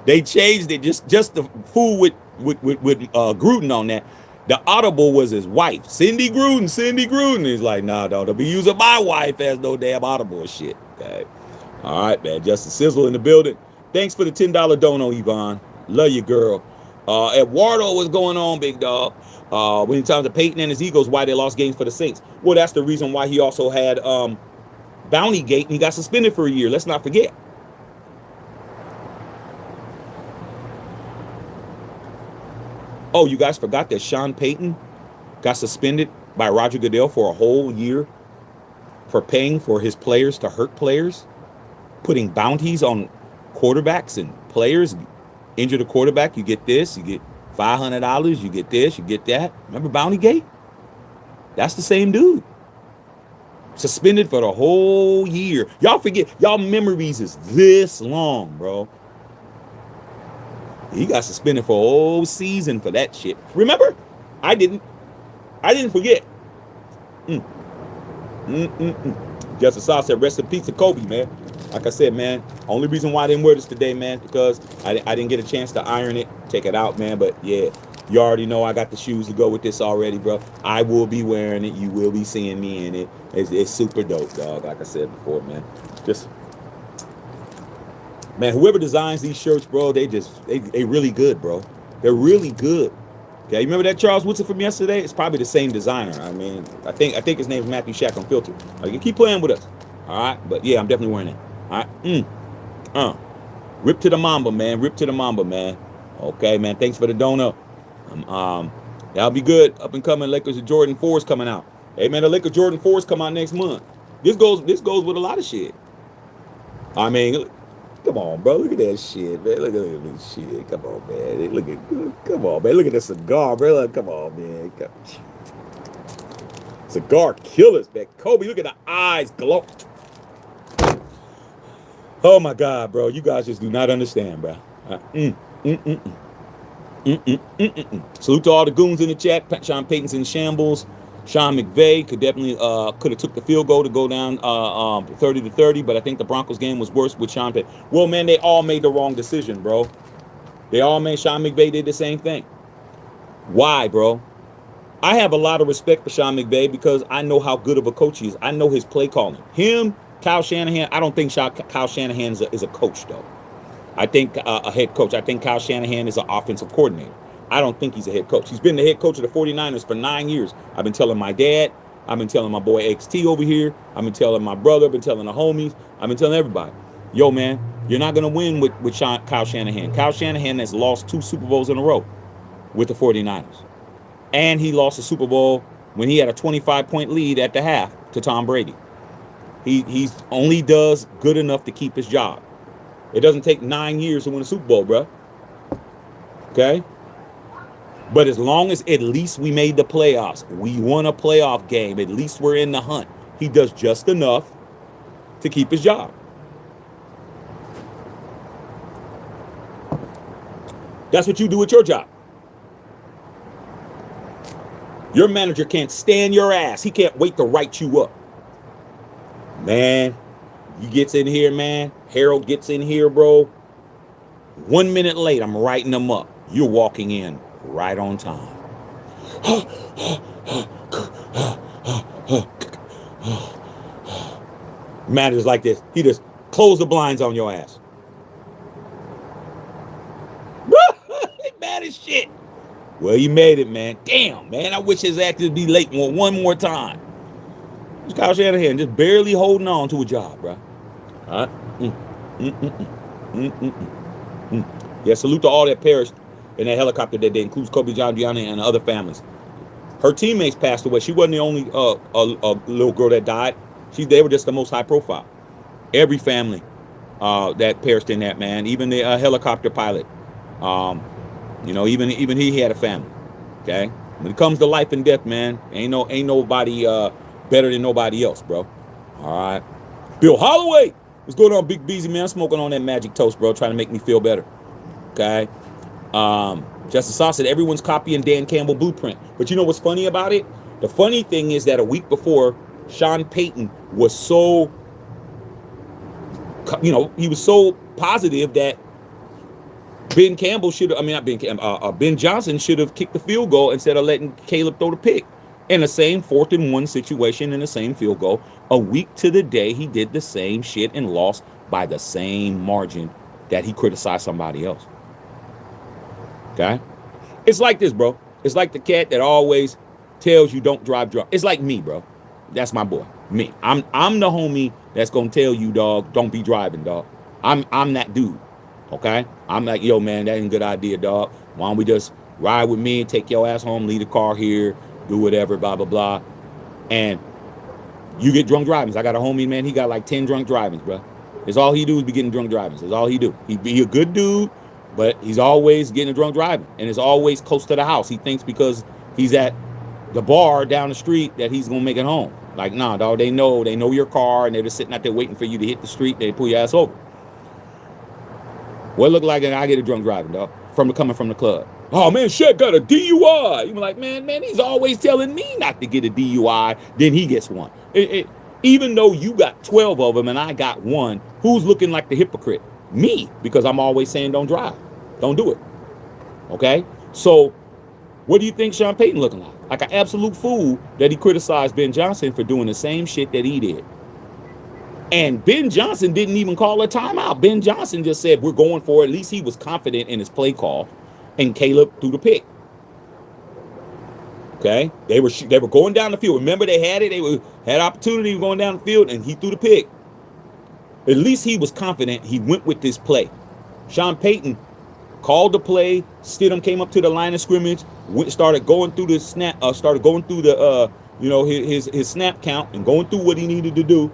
they changed it just to fool with Gruden on that. The audible was his wife, Cindy Gruden. Cindy Gruden. He's like, nah, don't be using my wife as no damn audible shit. Okay. All right, man. Justice Sizzle in the building. Thanks for the $10 dono, Yvonne. Love you, girl. Eduardo, what's going on, big dog? When he talks to Peyton and his Eagles, why they lost games for the Saints. Well, that's the reason why he also had Bounty Gate and he got suspended for a year. Let's not forget. Oh, you guys forgot that Sean Payton got suspended by Roger Goodell for a whole year for paying for his players to hurt players, putting bounties on quarterbacks and players. Injure the quarterback, you get this, you get $500, you get this, you get that. Remember Bounty Gate? That's the same dude. Suspended for the whole year. Y'all forget, y'all memories is this long, bro. He got suspended for a whole season for that shit. Remember? I didn't forget. Justice Sauce said, rest in peace to Kobe, man. Like I said, man, only reason why I didn't wear this today, man, because I didn't get a chance to iron it, take it out, man. But yeah, you already know I got the shoes to go with this already, bro. I will be wearing it. You will be seeing me in it. It's super dope, dog. Like I said before, man. Just, man, whoever designs these shirts, bro, they really good, bro. They're really good. Okay, you remember that Charles Woodson from yesterday? It's probably the same designer. I mean, I think his name's Matthew Shack Unfiltered. You keep playing with us, all right? But yeah, I'm definitely wearing it. All right. Rip to the Mamba, man. Rip to the Mamba, man. Okay, man. Thanks for the donut. That'll be good. Up and coming Lakers and Jordan 4s coming out. Hey, man, the Lakers Jordan 4s come out next month. This goes with a lot of shit. I mean, come on, bro. Look at that shit, man. Look at this shit. Come on, man. Come on, man. Look at the cigar, bro. Come on, man. Cigar killers, man. Kobe, look at the eyes glow. Oh my God, bro. You guys just do not understand, bro. Salute to all the goons in the chat. Sean Payton's in shambles. Sean McVay could have took the field goal to go down 30-30, but I think the Broncos game was worse with Sean Payton. Well, man, they all made the wrong decision, bro. Sean McVay did the same thing. Why, bro? I have a lot of respect for Sean McVay because I know how good of a coach he is. I know his play calling. Kyle Shanahan, I don't think Kyle Shanahan is a coach, though. I think a head coach. I think Kyle Shanahan is an offensive coordinator. I don't think he's a head coach. He's been the head coach of the 49ers for 9 years. I've been telling my dad. I've been telling my boy XT over here. I've been telling my brother. I've been telling the homies. I've been telling everybody. Yo, man, you're not going to win with Kyle Shanahan. Kyle Shanahan has lost 2 Super Bowls in a row with the 49ers. And he lost a Super Bowl when he had a 25-point lead at the half to Tom Brady. He's only does good enough to keep his job. It doesn't take 9 years to win a Super Bowl, bro. Okay? But as long as at least we made the playoffs, we won a playoff game, at least we're in the hunt. He does just enough to keep his job. That's what you do with your job. Your manager can't stand your ass. He can't wait to write you up. Man, he gets in here, man. Harold gets in here, bro. 1 minute late, I'm writing them up. You're walking in right on time. Matters like this. He just closed the blinds on your ass. He mad as shit. Well, you made it, man. Damn, man. I wish his act would be late one more time. It's Kyle Shanahan just barely holding on to a job, bro. All right. Yeah, salute to all that perished in that helicopter that day, includes Kobe, John, Gianna, and other families. Her teammates passed away. She wasn't the only little girl that died. They were just the most high profile. Every family that perished in that, man. Even the helicopter pilot. Even he had a family. Okay. When it comes to life and death, man, ain't nobody better than nobody else, bro. All right. Bill Holloway. What's going on, Big Beezy, man? I'm smoking on that magic toast, bro, trying to make me feel better. Okay. Justice Sauce said everyone's copying Dan Campbell blueprint. But you know what's funny about it? The funny thing is that a week before, Sean Payton was so, he was so positive that Ben Campbell should have, I mean, not Ben Campbell, Ben Johnson should have kicked the field goal instead of letting Caleb throw the pick. In the same 4th-and-1 situation, in the same field goal, a week to the day, he did the same shit and lost by the same margin that he criticized somebody else. Okay? It's like this, bro. It's like the cat that always tells you don't drive drunk. It's like me, bro. That's my boy. Me. I'm the homie that's gonna tell you, dog, don't be driving, dog. I'm that dude. Okay? I'm like, yo, man, that ain't a good idea, dog. Why don't we just ride with me and take your ass home, leave the car here, do whatever, blah, blah, blah. And you get drunk drivings. I got a homie, man, he got like 10 drunk drivings, bro. It's all he do is be getting drunk drivings. That's all he do. He be a good dude, but he's always getting a drunk driving. And it's always close to the house. He thinks because he's at the bar down the street that he's going to make it home. Like, nah, dog, they know your car, and they're just sitting out there waiting for you to hit the street. They pull your ass over. What look like I get a drunk driving, dog, coming from the club. Oh, man, shit got a DUI. You be like, man, he's always telling me not to get a DUI. Then he gets one. Even though you got 12 of them and I got one, who's looking like the hypocrite? Me, because I'm always saying don't drive. Don't do it. Okay? So what do you think Sean Payton looking like? Like an absolute fool that he criticized Ben Johnson for doing the same shit that he did. And Ben Johnson didn't even call a timeout. Ben Johnson just said, we're going for it. At least he was confident in his play call. And Caleb threw the pick. Okay? They were going down the field. Remember, they had it. They had opportunity going down the field, and he threw the pick. At least he was confident. He went with this play. Sean Payton called the play. Stidham came up to the line of scrimmage. Started going through the snap. Started going through the his snap count and going through what he needed to do.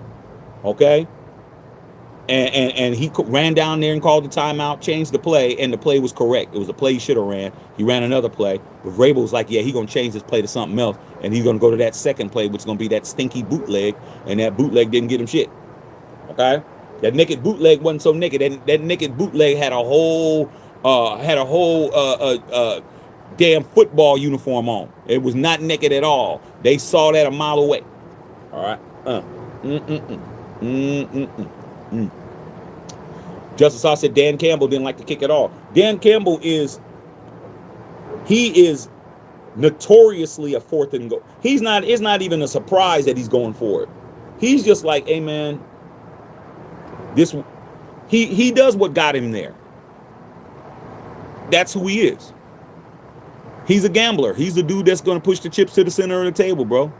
Okay? And he ran down there and called the timeout, changed the play, and the play was correct. It was a play he should have ran. He ran another play. But Vrabel was like, yeah, he's going to change this play to something else. And he's going to go to that second play, which is going to be that stinky bootleg. And that bootleg didn't get him shit. Okay? That naked bootleg wasn't so naked. That naked bootleg had a whole damn football uniform on. It was not naked at all. They saw that a mile away. All right? Justice Haas said Dan Campbell didn't like to kick at all. Dan Campbell is notoriously a 4th and goal. It's not even a surprise that he's going for it. He's just like, hey man, he does what got him there. That's who he is. He's a gambler. He's the dude that's going to push the chips to the center of the table, bro.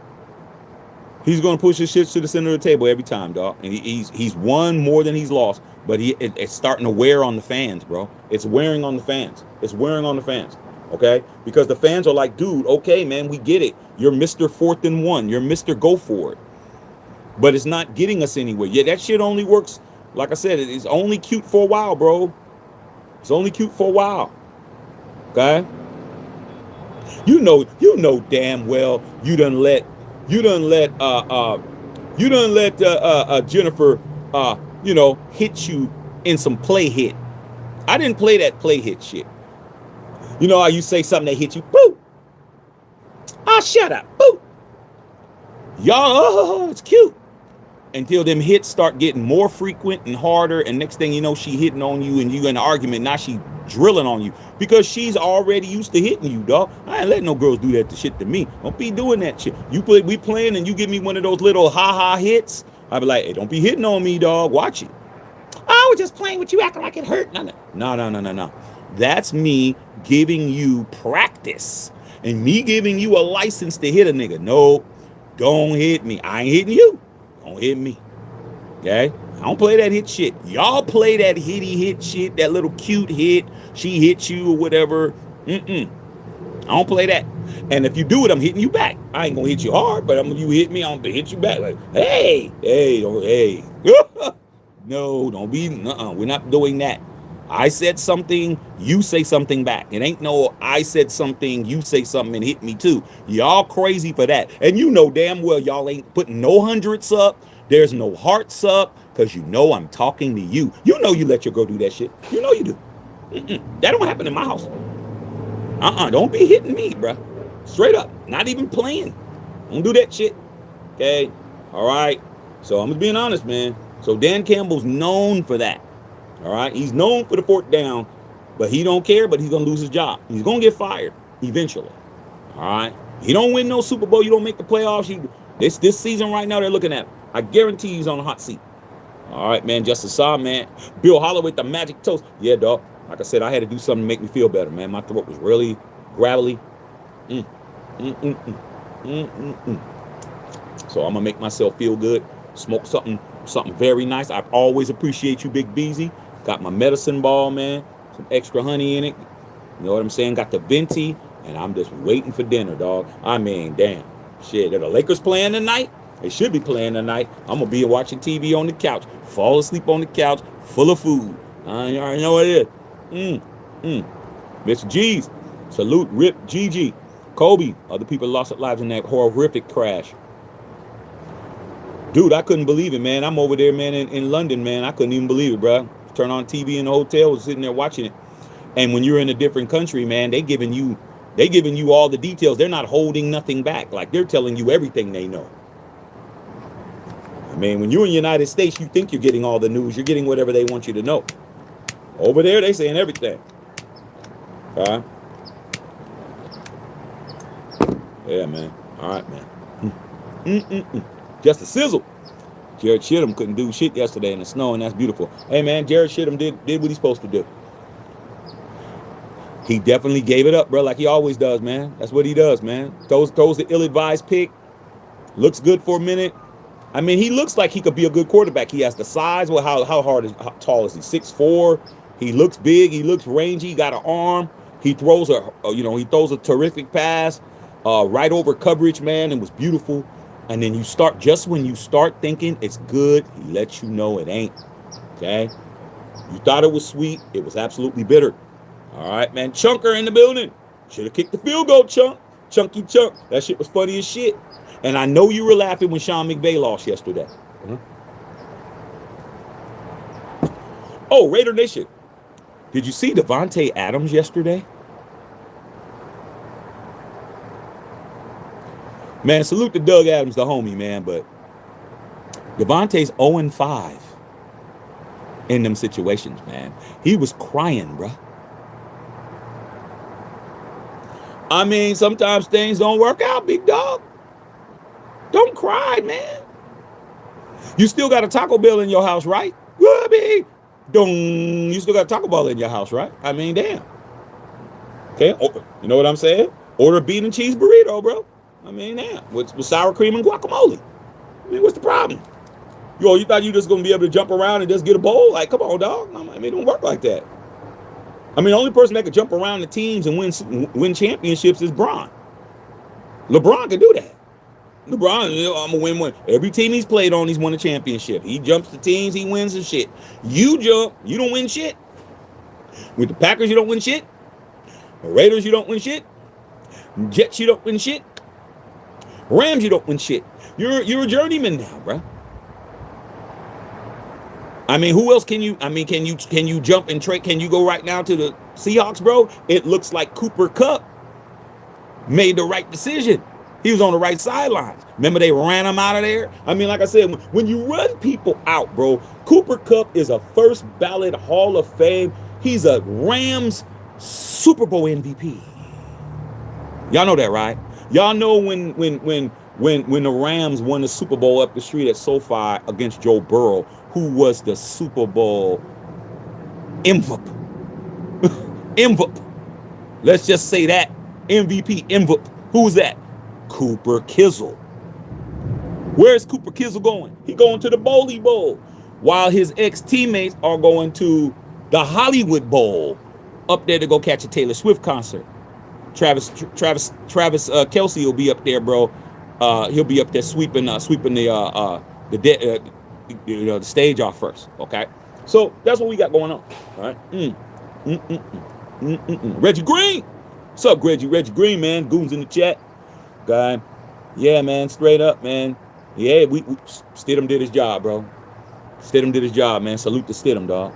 He's going to push his shit to the center of the table every time, dog. And he's won more than he's lost. But it's starting to wear on the fans, bro. It's wearing on the fans. It's wearing on the fans, okay? Because the fans are like, dude, okay, man, we get it. You're Mr. 4th-and-1. You're Mr. Go for it. But it's not getting us anywhere. Yeah, that shit only works, like I said, it's only cute for a while, bro. It's only cute for a while, okay? You know damn well you done let Jennifer hit you in some play hit. I didn't play that play hit shit. You know how you say something that hit you, boo. Ah, shut up, boo. Y'all, it's cute. Until them hits start getting more frequent and harder, and next thing you know, she hitting on you and you in an argument. Now she drilling on you because she's already used to hitting you, dog. I ain't letting no girls do that shit to me. Don't be doing that shit. We playing and you give me one of those little ha-ha hits. I be like, hey, don't be hitting on me, dog. Watch it. I was just playing with you, acting like it hurt. No. That's me giving you practice and me giving you a license to hit a nigga. No, don't hit me. I ain't hitting you. Don't hit me. Okay? I don't play that hit shit. Y'all play that hitty hit shit, that little cute hit. She hit you or whatever. I don't play that. And if you do it, I'm hitting you back. I ain't gonna hit you hard, but you hit me, I'm gonna hit you back. Like, hey. No, don't be. We're not doing that. I said something, you say something back. It ain't no I said something, you say something and hit me too. Y'all crazy for that. And you know damn well y'all ain't putting no hundreds up. There's no hearts up because you know I'm talking to you. You know you let your girl do that shit. You know you do. That don't happen in my house. Don't be hitting me, bruh. Straight up. Not even playing. Don't do that shit. Okay? All right? So I'm just being honest, man. So Dan Campbell's known for that. All right? He's known for the 4th down But he don't care, but he's going to lose his job. He's going to get fired eventually. All right? He don't win no Super Bowl. You don't make the playoffs. This season right now, they're looking at him. I guarantee he's on the hot seat. All right, man. Justice Saw, man. Bill Holloway, the magic toast. Yeah, dog. Like I said, I had to do something to make me feel better, man. My throat was really gravelly. So I'm going to make myself feel good. Smoke something very nice. I always appreciate you, Big Beezy. Got my medicine ball, man. Some extra honey in it. You know what I'm saying? Got the venti. And I'm just waiting for dinner, dog. I mean, damn. Shit, are the Lakers playing tonight? They should be playing tonight. I'm going to be watching TV on the couch. Fall asleep on the couch, full of food. I already know what it is. Mr. G's. Salute, Rip, Gigi. Kobe. Other people lost their lives in that horrific crash. Dude, I couldn't believe it, man. I'm over there, man, in London, man. I couldn't even believe it, bro. Turn on TV in the hotel, was sitting there watching it. And when you're in a different country, man, they giving you all the details. They're not holding nothing back. Like, they're telling you everything they know. I mean, when you're in the United States, you think you're getting all the news. You're getting whatever they want you to know. Over there, they saying everything. Yeah, man. All right, man. Just a sizzle. Jared Shittum couldn't do shit yesterday in the snow, and that's beautiful. Hey, man, Jared Shittum did what he's supposed to do. He definitely gave it up, bro, like he always does, man. That's what he does, man. Throws the ill-advised pick. Looks good for a minute. I mean, he looks like he could be a good quarterback. He has the size. Well, how tall is he? 6'4". He looks big. He looks rangy. He got an arm. He throws a terrific pass right over coverage, man. It was beautiful. And then when you start thinking it's good, he lets you know it ain't. Okay? You thought it was sweet. It was absolutely bitter. All right, man. Chunker in the building. Should have kicked the field goal, Chunk. Chunky Chunk. That shit was funny as shit. And I know you were laughing when Sean McVay lost yesterday. Oh, Raider Nation. Did you see Devontae Adams yesterday? Man, salute to Doug Adams, the homie, man. But Devontae's 0-5 in them situations, man. He was crying, bruh. I mean, sometimes things don't work out, big dog. Don't cry, man. You still got a Taco Bell in your house, right? You still got a Taco Bell in your house, right? I mean, damn. Okay, you know what I'm saying? Order a bean and cheese burrito, bro. I mean, damn. With sour cream and guacamole. I mean, what's the problem? You thought you just going to be able to jump around and just get a bowl? Like, come on, dog. I mean, it don't work like that. I mean, the only person that could jump around the teams and win championships is LeBron. LeBron can do that. LeBron, I'm going to win one. Every team he's played on, he's won a championship. He jumps the teams, he wins some shit. You jump, you don't win shit. With the Packers, you don't win shit. The Raiders, you don't win shit. Jets, you don't win shit. Rams, you don't win shit. You're a journeyman now, bro. I mean, who else can you jump and trade? Can you go right now to the Seahawks, bro? It looks like Cooper Kupp made the right decision. He was on the right sidelines. Remember they ran him out of there? I mean, like I said, when you run people out, bro, Cooper Kupp is a first ballot Hall of Fame. He's a Rams Super Bowl MVP. Y'all know that, right? Y'all know when the Rams won the Super Bowl up the street at SoFi against Joe Burrow, who was the Super Bowl MVP. MVP. Let's just say that. MVP, MVP. Who's that? Cooper Kizzle. Where's Cooper Kizzle going? He going to the Bowley Bowl, while his ex-teammates are going to the Hollywood Bowl, up there to go catch a Taylor Swift concert. Travis Kelce will be up there, bro. He'll be up there sweeping the stage off first. Okay, so that's what we got going on. All right. Reggie Green, what's up, Reggie? Reggie Green, man. Goons in the chat. Guy, yeah, man. Straight up, man. Yeah, we Stidham did his job, bro. Stidham did his job, man. Salute to Stidham, dog.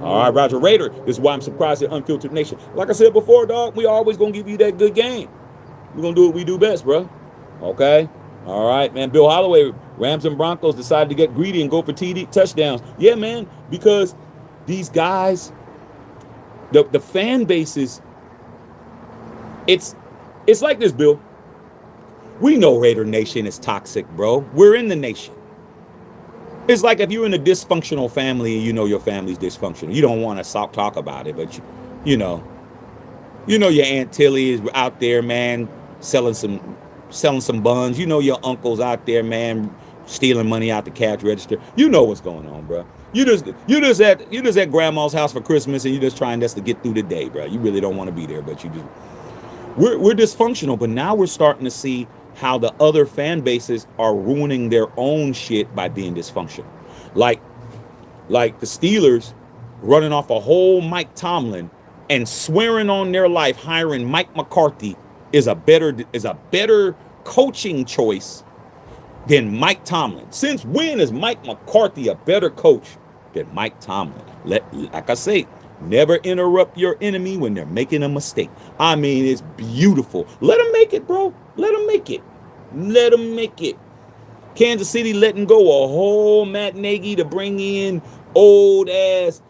All right, Roger Raider. This is why I'm surprised at Unfiltered Nation. Like I said before, dog, we always gonna give you that good game. We're gonna do what we do best, bro. Okay? All right, man. Bill Holloway, Rams and Broncos decided to get greedy and go for TD touchdowns. Yeah, man, because these guys, The fan bases, it's like this, Bill. We know Raider Nation is toxic, bro. We're in the nation. It's like if you're in a dysfunctional family and you know your family's dysfunctional. You don't want to talk about it, but you know, your Aunt Tilly is out there, man, selling some buns. You know your uncle's out there, man, stealing money out the cash register. You know what's going on, bro. You just at grandma's house for Christmas and you're just trying just to get through the day, bro. You really don't want to be there, but we're dysfunctional. But now we're starting to see how the other fan bases are ruining their own shit by being dysfunctional. Like the Steelers running off a whole Mike Tomlin and swearing on their life hiring Mike McCarthy is a better coaching choice than Mike Tomlin. Since when is Mike McCarthy a better coach than Mike Tomlin? Like I say, never interrupt your enemy when they're making a mistake. I mean, it's beautiful. Let them make it, bro. Let them make it. Let them make it. Kansas City letting go a whole Matt Nagy to bring in old ass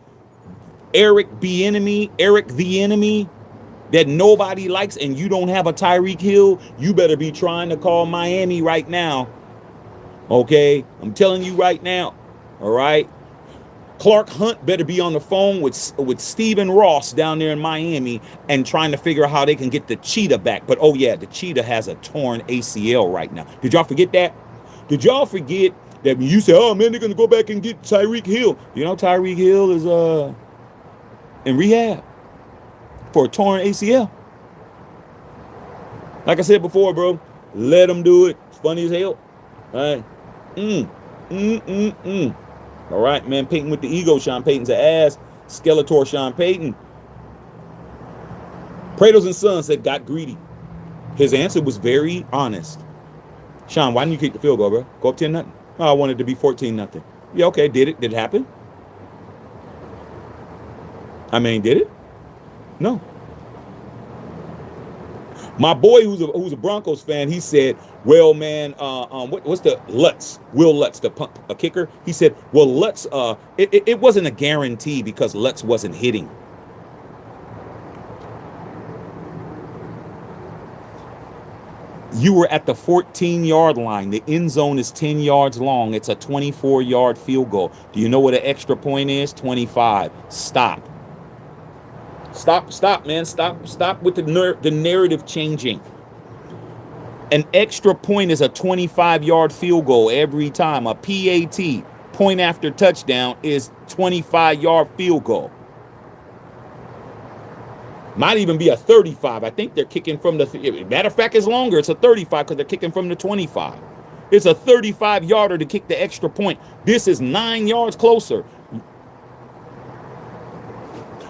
Eric the enemy that nobody likes, and you don't have a Tyreek Hill. You better be trying to call Miami right now. Okay, I'm telling you right now. All right, Clark Hunt better be on the phone with Stephen Ross down there in Miami and trying to figure out how they can get the Cheetah back. But oh yeah, the Cheetah has a torn ACL right now. Did y'all forget that? Did y'all forget that when you say, oh man, they're gonna go back and get Tyreek Hill? You know Tyreek Hill is in rehab for a torn ACL. Like I said before, bro, let them do it. It's funny as hell. All right. All right, man. Payton with the ego. Sean Payton's an ass. Skeletor Sean Payton. Prados and Sons said got greedy. His answer was very honest. Sean, why didn't you kick the field goal, bro? Go up 10-0. Oh, I wanted it to be 14-0. Yeah, okay. Did it? Did it happen? I mean, did it? No. My boy, who's a Broncos fan, he said, "Well, man, what's the Lutz? Will Lutz, a kicker?" He said, "Well, Lutz, it wasn't a guarantee because Lutz wasn't hitting." You were at the 14-yard line. The end zone is 10 yards long. It's a 24-yard field goal. Do you know what an extra point is? 25. Stop. Stop, man. Stop with the narrative changing. An extra point is a 25-yard field goal every time. A PAT, point after touchdown, is 25-yard field goal. Might even be a 35. I think they're kicking from the... Matter of fact, it's longer. It's a 35 because they're kicking from the 25. It's a 35-yarder to kick the extra point. This is 9 yards closer.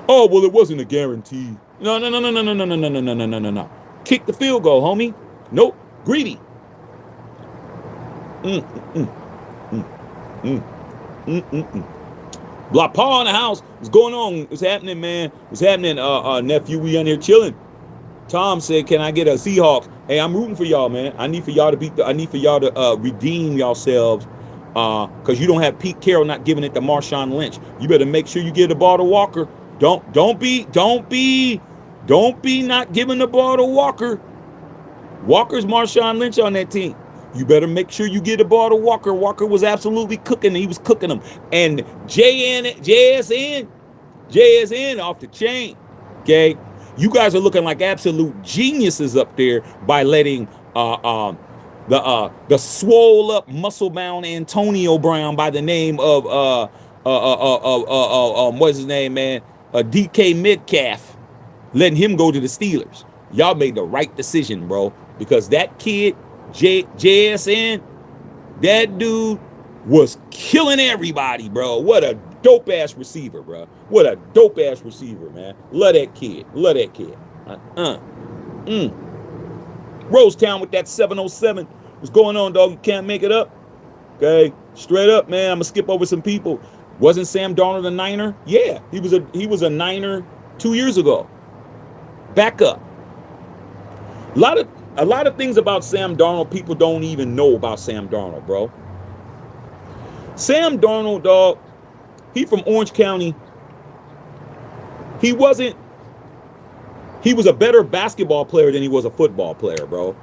Oh, well, it wasn't a guarantee. No. Kick the field goal, homie. Nope. Greedy. Block Paul in the house. What's going on? What's happening, man? What's happening, nephew? We on here chilling. Tom said, "Can I get a Seahawks?" Hey, I'm rooting for y'all, man. I need for y'all to redeem yourselves. Because you don't have Pete Carroll not giving it to Marshawn Lynch. You better make sure you get the ball to Walker. Don't be not giving the ball to Walker. Walker's Marshawn Lynch on that team. You better make sure you get the ball to Walker. Walker was absolutely cooking. He was cooking them. And JSN off the chain. Okay? You guys are looking like absolute geniuses up there by letting the swole up, muscle bound Antonio Brown by the name of what's his name, man? DK Metcalf, letting him go to the Steelers. Y'all made the right decision, bro, because that kid JSN, that dude was killing everybody, bro. What a dope ass receiver, bro. What a dope ass receiver, man. Love that kid. Rosetown with that 707. What's going on, dog? You can't make it up? Okay, straight up, man. I'm gonna skip over some people. Wasn't Sam Darnold a Niner? Yeah, he was a Niner 2 years ago. Back up. A lot of things about Sam Darnold people don't even know about Sam Darnold, bro. Sam Darnold, dog, he from Orange County. He wasn't He was a better basketball player than he was a football player, bro.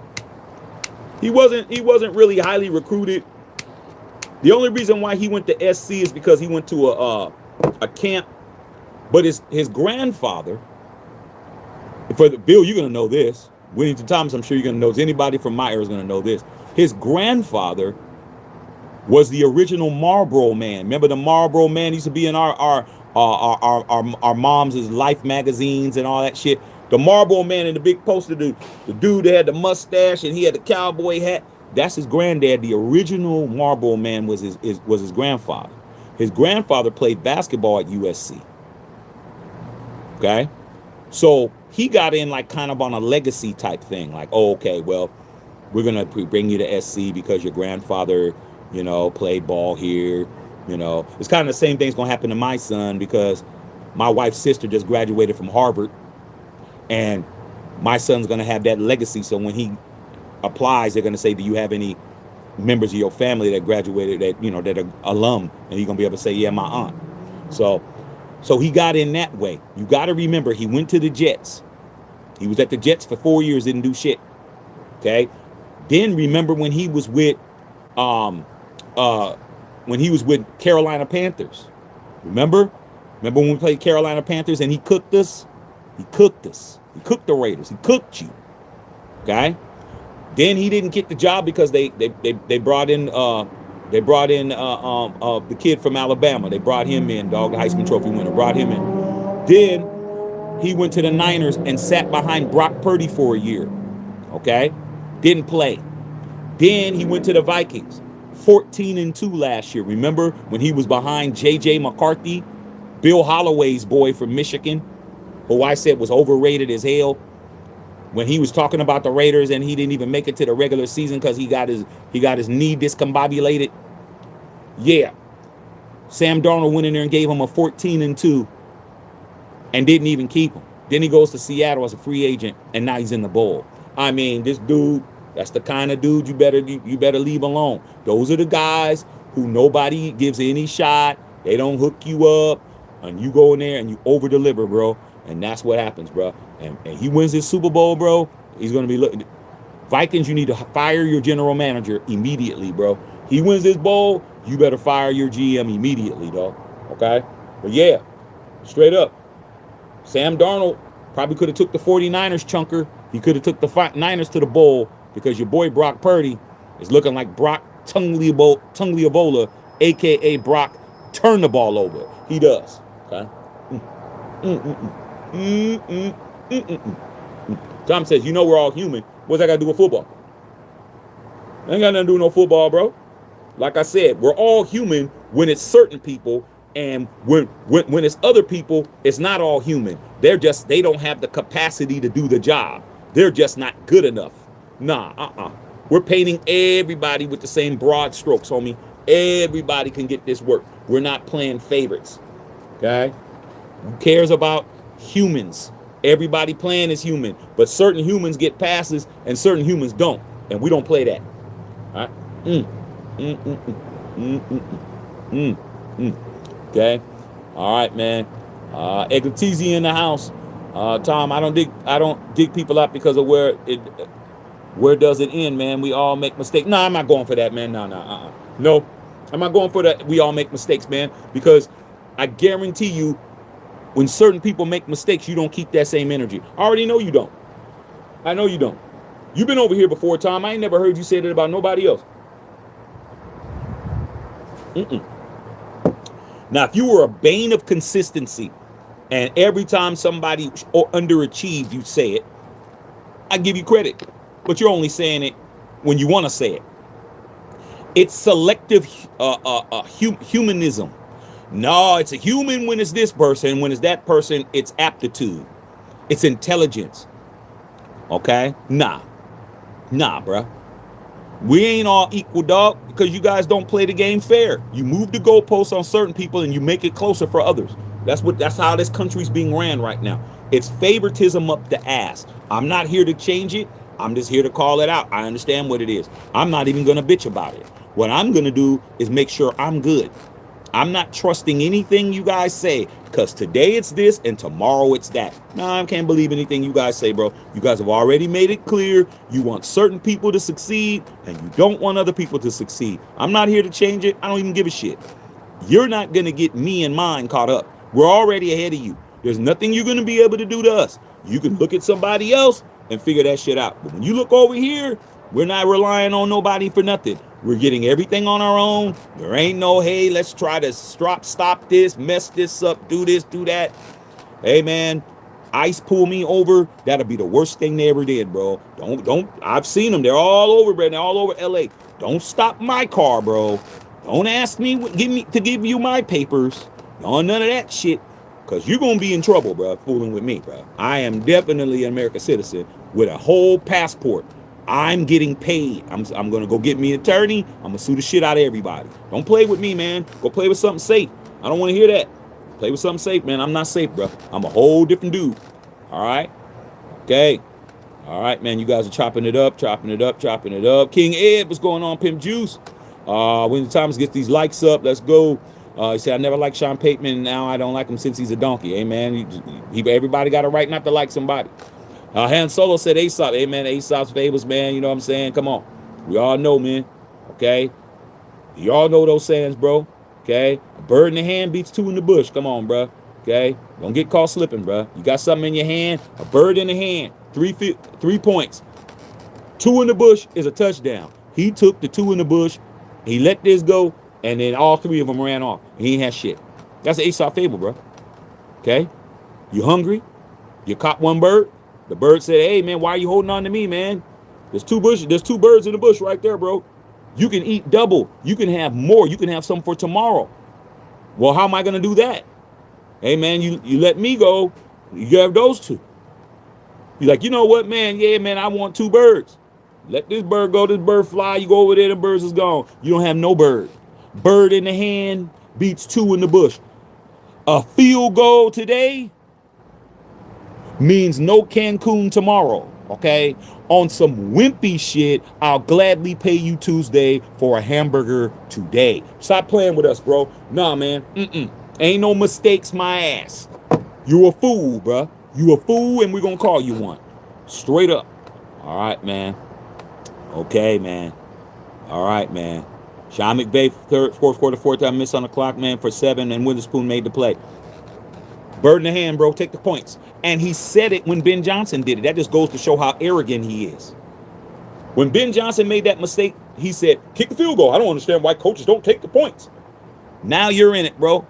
He wasn't really highly recruited. The only reason why he went to SC is because he went to a camp. But his grandfather, Bill, you're gonna know this. Winnington Thomas, I'm sure you're gonna know this. Anybody from my era is gonna know this. His grandfather was the original Marlboro Man. Remember the Marlboro Man used to be in our mom's Life magazines and all that shit. The Marlboro Man in the big poster dude, the dude that had the mustache and he had the cowboy hat. That's his granddad. The original Marlboro Man was his grandfather. His grandfather played basketball at USC. Okay, so he got in like kind of on a legacy type thing. Like, oh, okay, well, we're gonna bring you to SC because your grandfather, you know, played ball here. You know, it's kind of the same thing's gonna happen to my son because my wife's sister just graduated from Harvard, and my son's gonna have that legacy. So when he applies, they're gonna say, do you have any members of your family that graduated that, you know, that are alum? And he's gonna be able to say, yeah, my aunt. So he got in that way. You got to remember, he went to the Jets. He was at the Jets for 4 years, didn't do shit. Okay. Then remember when he was with Carolina Panthers. Remember when we played Carolina Panthers and he cooked us? He cooked us. He cooked the Raiders. He cooked you. Okay. Then he didn't get the job because they brought in the kid from Alabama. They brought him in, dog, the Heisman Trophy winner, brought him in. Then he went to the Niners and sat behind Brock Purdy for a year. Okay? Didn't play. Then he went to the Vikings. 14-2 last year. Remember when he was behind J.J. McCarthy, Bill Holloway's boy from Michigan, who I said was overrated as hell? When he was talking about the Raiders and he didn't even make it to the regular season because he got his knee discombobulated. Yeah. Sam Darnold went in there and gave him a 14-2 and didn't even keep him. Then he goes to Seattle as a free agent and now he's in the bowl. I mean, this dude, that's the kind of dude you better leave alone. Those are the guys who nobody gives any shot. They don't hook you up and you go in there and you over deliver, bro. And that's what happens, bro. And he wins his Super Bowl, bro. He's going to be looking. Vikings, you need to fire your general manager immediately, bro. He wins this bowl, you better fire your GM immediately, dog. Okay? But yeah, straight up. Sam Darnold probably could have took the 49ers chunker. He could have took the Niners to the bowl because your boy Brock Purdy is looking like Brock Tungliavola, a.k.a. Brock turn the ball over. He does. Okay? Tom says, you know we're all human. What's that got to do with football? Ain't got nothing to do with no football, bro. Like I said, we're all human when it's certain people, and when it's other people, it's not all human. They don't have the capacity to do the job. They're just not good enough. Nah, We're painting everybody with the same broad strokes, homie. Everybody can get this work. We're not playing favorites. Okay? Who cares about humans? Everybody playing is human, but certain humans get passes and certain humans don't, and we don't play that. All right. Okay. All right, man. Egotizzi in the house. Tom, I don't dig people up because of where does it end, man? We all make mistakes. No, I'm not going for that, man. No, I'm not going for that. We all make mistakes, man, because I guarantee you, when certain people make mistakes, you don't keep that same energy. I already know you don't. I know you don't. You've been over here before, Tom. I ain't never heard you say that about nobody else. Now, if you were a bane of consistency and every time somebody underachieved, you say it, I give you credit. But you're only saying it when you want to say it. It's selective humanism. No, it's a human when it's this person. When it's that person, it's aptitude. It's intelligence. Okay? Nah, bruh. We ain't all equal, dog, because you guys don't play the game fair. You move the goalposts on certain people and you make it closer for others. That's how this country's being ran right now. It's favoritism up the ass. I'm not here to change it. I'm just here to call it out. I understand what it is. I'm not even going to bitch about it. What I'm going to do is make sure I'm good. I'm not trusting anything you guys say because today it's this and tomorrow it's that. Nah, I can't believe anything you guys say, bro. You guys have already made it clear you want certain people to succeed and you don't want other people to succeed. I'm not here to change it. I don't even give a shit. You're not going to get me and mine caught up. We're already ahead of you. There's nothing you're going to be able to do to us. You can look at somebody else and figure that shit out. But when you look over here, we're not relying on nobody for nothing. We're getting everything on our own. There ain't no, hey, let's try to stop this, mess this up, do this, do that. Hey, man, ICE pull me over. That'll be the worst thing they ever did, bro. Don't. I've seen them. They're all over, bro. They're all over LA. Don't stop my car, bro. Don't ask me to give you my papers. No, none of that shit. Because you're going to be in trouble, bro, fooling with me, bro. I am definitely an American citizen with a whole passport. I'm getting paid. I'm going to go get me an attorney. I'm going to sue the shit out of everybody. Don't play with me, man. Go play with something safe. I don't want to hear that. Play with something safe, man. I'm not safe, bro. I'm a whole different dude. All right? Okay. All right, man. You guys are chopping it up. King Ed, what's going on, Pimp Juice? When the times get these likes up, let's go. He said, I never liked Sean Payton, and now I don't like him since he's a donkey. Hey, man. Everybody got a right not to like somebody. Han Solo said Aesop. Hey, man, Aesop's fables, man. You know what I'm saying? Come on. We all know, man. Okay? You all know those sayings, bro. Okay? A bird in the hand beats two in the bush. Come on, bro. Okay? Don't get caught slipping, bro. You got something in your hand, a bird in the hand, 3 points. 2 in the bush is a touchdown. He took the 2 in the bush, he let this go, and then all 3 of them ran off. And he ain't had shit. That's an Aesop fable, bro. Okay? You hungry? You caught one bird. The bird said, hey, man, why are you holding on to me, man? There's 2 birds in the bush right there, bro. You can eat double. You can have more. You can have some for tomorrow. Well, how am I going to do that? Hey, man, you let me go. You have those 2. You're like, you know what, man? Yeah, man, I want 2 birds. Let this bird go. This bird fly. You go over there. The birds is gone. You don't have no bird. Bird in the hand beats 2 in the bush. A field goal today means no Cancun tomorrow, okay? On some wimpy shit, I'll gladly pay you Tuesday for a hamburger today. Stop playing with us, bro. Nah, man. Ain't no mistakes, my ass. You a fool, bro. You a fool, and we're gonna call you one. Straight up. All right, man. Okay, man. All right, man. Sean McVay, fourth quarter, 4th miss on the clock, man, for 7, and Witherspoon made the play. Bird in the hand, bro. Take the points. And he said it when Ben Johnson did it. That just goes to show how arrogant he is. When Ben Johnson made that mistake, he said, kick the field goal. I don't understand why coaches don't take the points. Now you're in it, bro.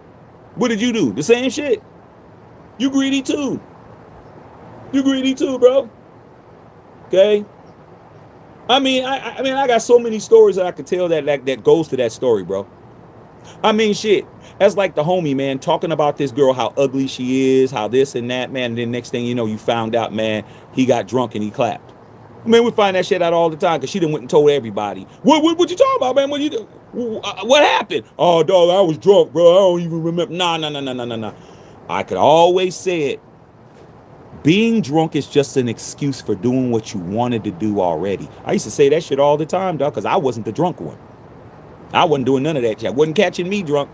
What did you do? The same shit. You greedy too. You greedy too, bro. Okay? I mean, I got so many stories that I could tell that goes to that story, bro. I mean, shit. That's like the homie, man, talking about this girl, how ugly she is, how this and that, man. And then next thing you know, you found out, man, he got drunk and he clapped. Man, we find that shit out all the time because she done went and told everybody. What you talking about, man? What happened? Oh, dog, I was drunk, bro. I don't even remember. Nah. I could always say it. Being drunk is just an excuse for doing what you wanted to do already. I used to say that shit all the time, dog, because I wasn't the drunk one. I wasn't doing none of that shit. I wasn't catching me drunk.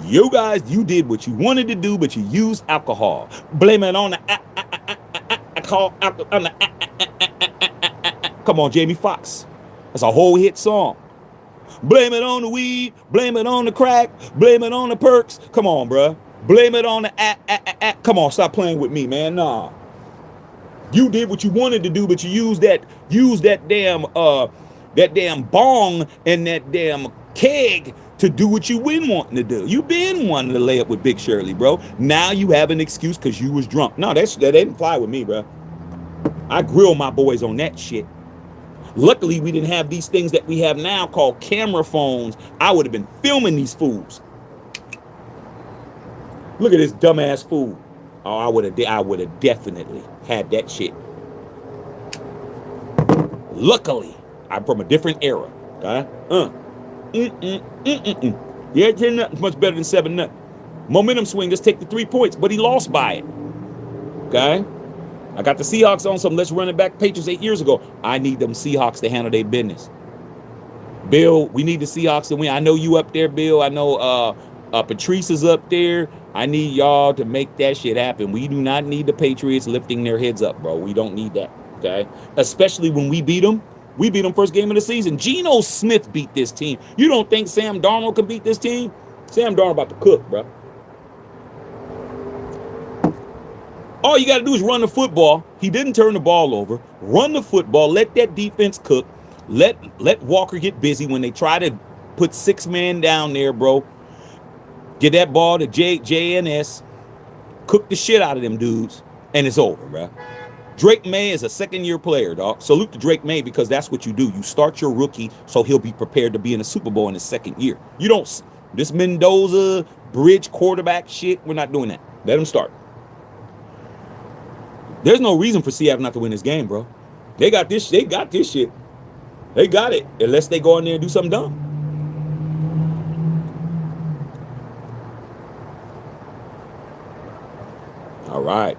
You guys, you did what you wanted to do, but you used alcohol. Blame it on the alcohol. Come on, Jamie Foxx. That's a whole hit song. Blame it on the weed. Blame it on the crack. Blame it on the perks. Come on, bruh. Blame it on the Come on, stop playing with me, man. Nah. You did what you wanted to do, but you used that damn bong and that damn keg to do what you been wanting to do. You been wanting to lay up with Big Shirley, bro. Now you have an excuse because you was drunk. No, that didn't fly with me, bro. I grill my boys on that shit. Luckily, we didn't have these things that we have now called camera phones. I would have been filming these fools. Look at this dumbass fool. Oh, I would have definitely had that shit. Luckily, I'm from a different era. Okay? Yeah, 10-0 much better than 7-0. Momentum swing, just take the 3 points, but he lost by it. Okay? I got the Seahawks on some let's run it back Patriots 8 years ago. I need them Seahawks to handle their business. Bill, we need the Seahawks to win. I know you up there, Bill. I know Patrice is up there. I need y'all to make that shit happen. We do not need the Patriots lifting their heads up, bro. We don't need that, okay? Especially when we beat them. We beat them first game of the season. Geno Smith beat this team. You don't think Sam Darnold can beat this team? Sam Darnold about to cook, bro. All you got to do is run the football. He didn't turn the ball over. Run the football. Let that defense cook. Let Walker get busy when they try to put 6 men down there, bro. Get that ball to JNS. Cook the shit out of them dudes. And it's over, bro. Drake May is a second-year player, dog. Salute to Drake May because that's what you do. You start your rookie so he'll be prepared to be in the Super Bowl in his second year. You don't... This Mendoza bridge quarterback shit, we're not doing that. Let him start. There's no reason for Seattle not to win this game, bro. They got this. They got this shit. They got it. Unless they go in there and do something dumb. All right.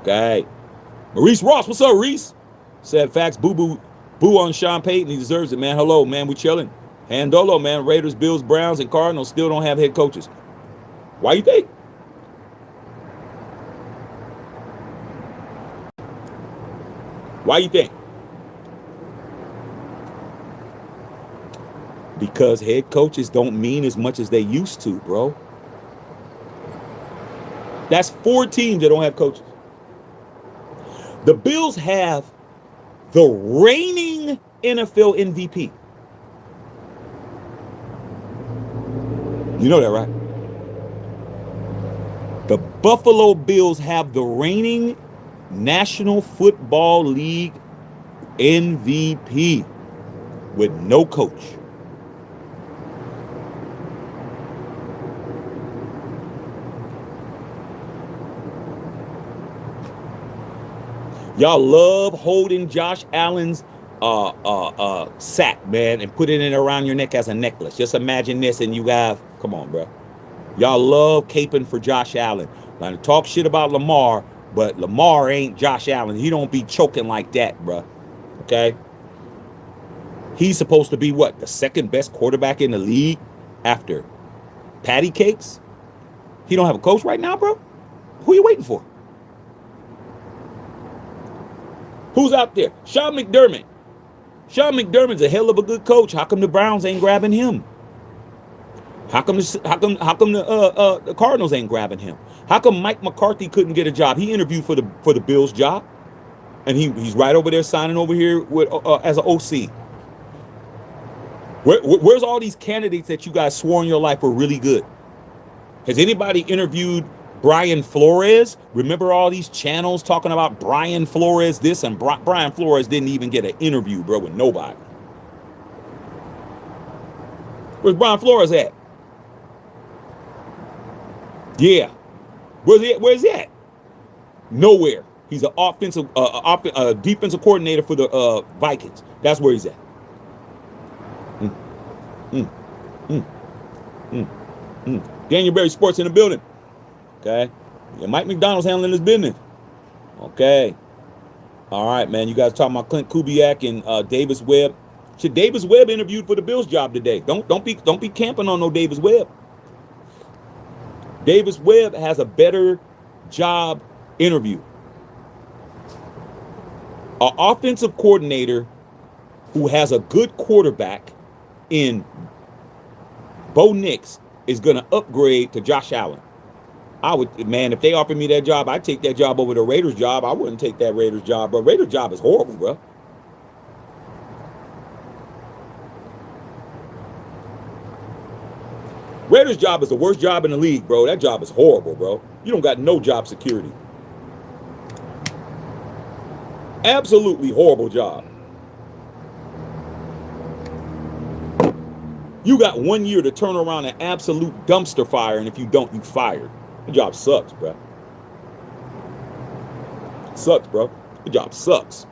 Okay. Maurice Ross, what's up, Reese? Said facts, boo on Sean Payton. He deserves it, man. Hello, man. We chilling. Handolo, man. Raiders, Bills, Browns, and Cardinals still don't have head coaches. Why you think? Why you think? Because head coaches don't mean as much as they used to, bro. That's 4 teams that don't have coaches. The Bills have the reigning NFL MVP. You know that, right? The Buffalo Bills have the reigning National Football League MVP with no coach. Y'all love holding Josh Allen's sack, man, and putting it around your neck as a necklace. Just imagine this and you have, come on, bro. Y'all love caping for Josh Allen. Now, talk shit about Lamar, but Lamar ain't Josh Allen. He don't be choking like that, bro. Okay? He's supposed to be what? The second best quarterback in the league after patty cakes? He don't have a coach right now, bro? Who you waiting for? Who's out there? Sean McDermott. Sean McDermott's a hell of a good coach. How come the Browns ain't grabbing him? How come the Cardinals ain't grabbing him? How come Mike McCarthy couldn't get a job? He interviewed for the Bills job, and he's right over there signing over here with as an OC. Where's all these candidates that you guys swore in your life were really good? Has anybody interviewed Brian Flores? Remember all these channels talking about Brian Flores this, and Brian Flores didn't even get an interview, bro, with nobody. Where's Brian Flores at? Yeah. Where's he at? Nowhere. He's an defensive coordinator for the Vikings. That's where he's at. Daniel Berry Sports in the building. Okay. Yeah, Mike McDonald's handling his business. Okay. All right, man. You guys talking about Clint Kubiak and Davis Webb. Shit, Davis Webb interviewed for the Bills job today. Don't be camping on no Davis Webb. Davis Webb has a better job interview. An offensive coordinator who has a good quarterback in Bo Nix is going to upgrade to Josh Allen. Man, if they offered me that job, I'd take that job over the Raiders job. I wouldn't take that Raiders job, bro. Raiders job is horrible, bro. Raiders job is the worst job in the league, bro. That job is horrible, bro. You don't got no job security. Absolutely horrible job. You got 1 year to turn around an absolute dumpster fire, and if you don't, you fired. The job sucks, bro. Sucks, bro. The job sucks.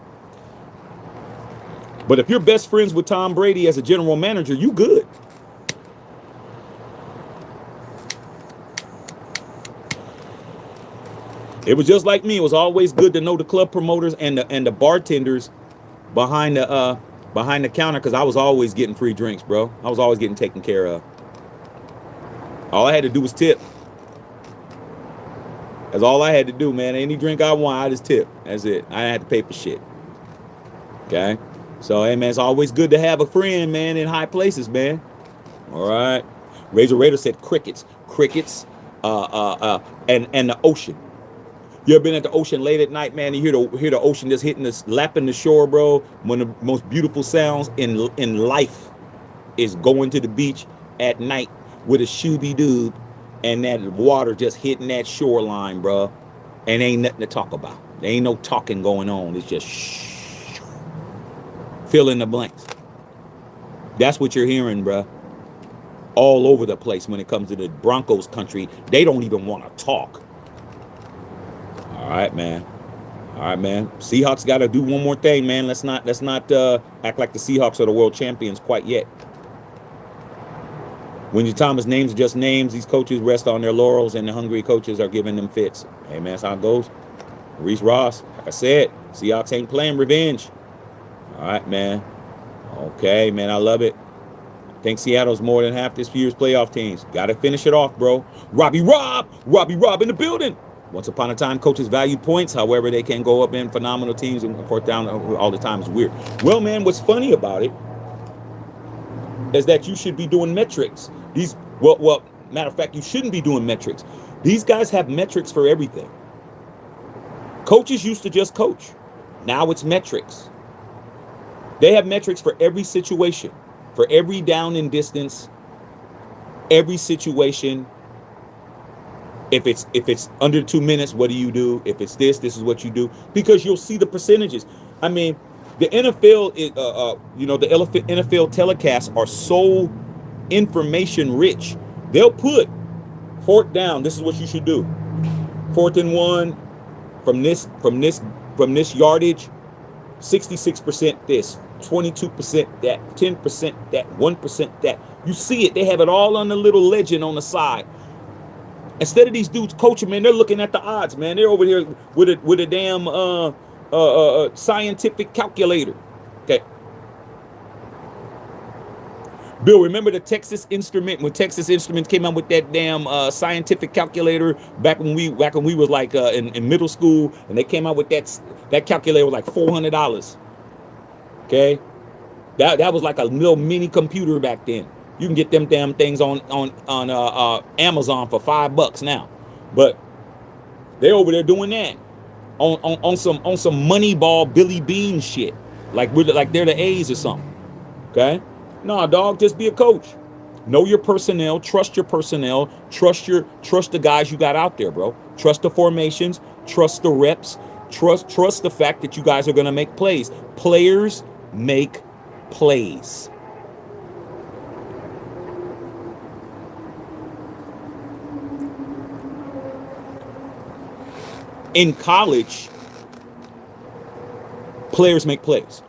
But if you're best friends with Tom Brady as a general manager, you good. It was just like me. It was always good to know the club promoters and the bartenders behind the counter, because I was always getting free drinks, bro. I was always getting taken care of. All I had to do was tip. That's all I had to do, man. Any drink I want, I just tip. That's it. I didn't have to pay for shit. Okay? So, hey, man, it's always good to have a friend, man, in high places, man. All right? Razor Raider said crickets. Crickets, and the ocean. You ever been at the ocean late at night, man? You hear the ocean just hitting this, lapping the shore, bro. One of the most beautiful sounds in life is going to the beach at night with a shooby-doo and that water just hitting that shoreline, bro. And ain't nothing to talk about. There ain't no talking going on. It's just shh. Fill in the blanks. That's what you're hearing, bro. All over the place when it comes to the Broncos country. They don't even want to talk. All right, man. All right, man. Seahawks got to do one more thing, man. Let's not act like the Seahawks are the world champions quite yet. When your Thomas names are just names, these coaches rest on their laurels, and the hungry coaches are giving them fits. Hey, man, that's how it goes. Reese Ross, like I said, Seahawks ain't playing revenge. All right, man. Okay, man, I love it. I think Seattle's more than half this year's playoff teams. Got to finish it off, bro. Robbie Rob in the building. Once upon a time, coaches valued points. However, they can go up in phenomenal teams and fourth down all the time. Is weird. Well, man, what's funny about it is that you should be doing metrics. Matter of fact, you shouldn't be doing metrics. These guys have metrics for everything. Coaches used to just coach. Now it's metrics. They have metrics for every situation, for every down and distance, every situation. If it's under 2 minutes, what do you do? If it's this is what you do. Because you'll see the percentages. I mean, the NFL, the NFL telecasts are so information rich. They'll put fourth down. This is what you should do. 4th and 1 from this yardage. 66% this, 22% that, 10% that, 1% that. You see it. They have it all on the little legend on the side. Instead of these dudes coaching, man, they're looking at the odds, man. They're over here with a damn scientific calculator. Okay. Bill, remember the Texas Instrument, when Texas Instruments came out with that damn scientific calculator back when we was like in middle school, and they came out with that calculator was like $400. Okay, that was like a little mini computer back then. You can get them damn things on Amazon for $5 now, but they're over there doing that on some Moneyball Billy Bean shit, like they're the A's or something. Okay, nah, dog, just be a coach. Know your personnel, trust your personnel, trust the guys you got out there, bro. Trust the formations, trust the reps, trust the fact that you guys are gonna make plays. Players make plays. In college, players make plays.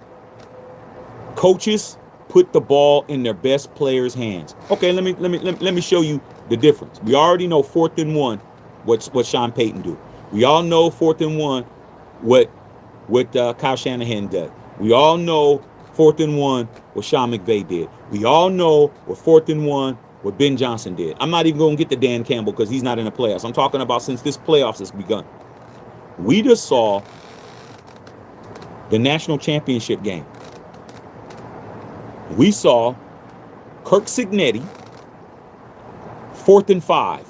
Coaches put the ball in their best players' hands. Okay, let me show you the difference. We already know 4th and 1, what Sean Payton do. We all know 4th and 1, what Kyle Shanahan did. We all know 4th and 1, what Sean McVay did. We all know what 4th and 1, what Ben Johnson did. I'm not even going to get to Dan Campbell because he's not in the playoffs. I'm talking about since this playoffs has begun. We just saw the national championship game. We saw Kirk Cignetti, 4th and 5.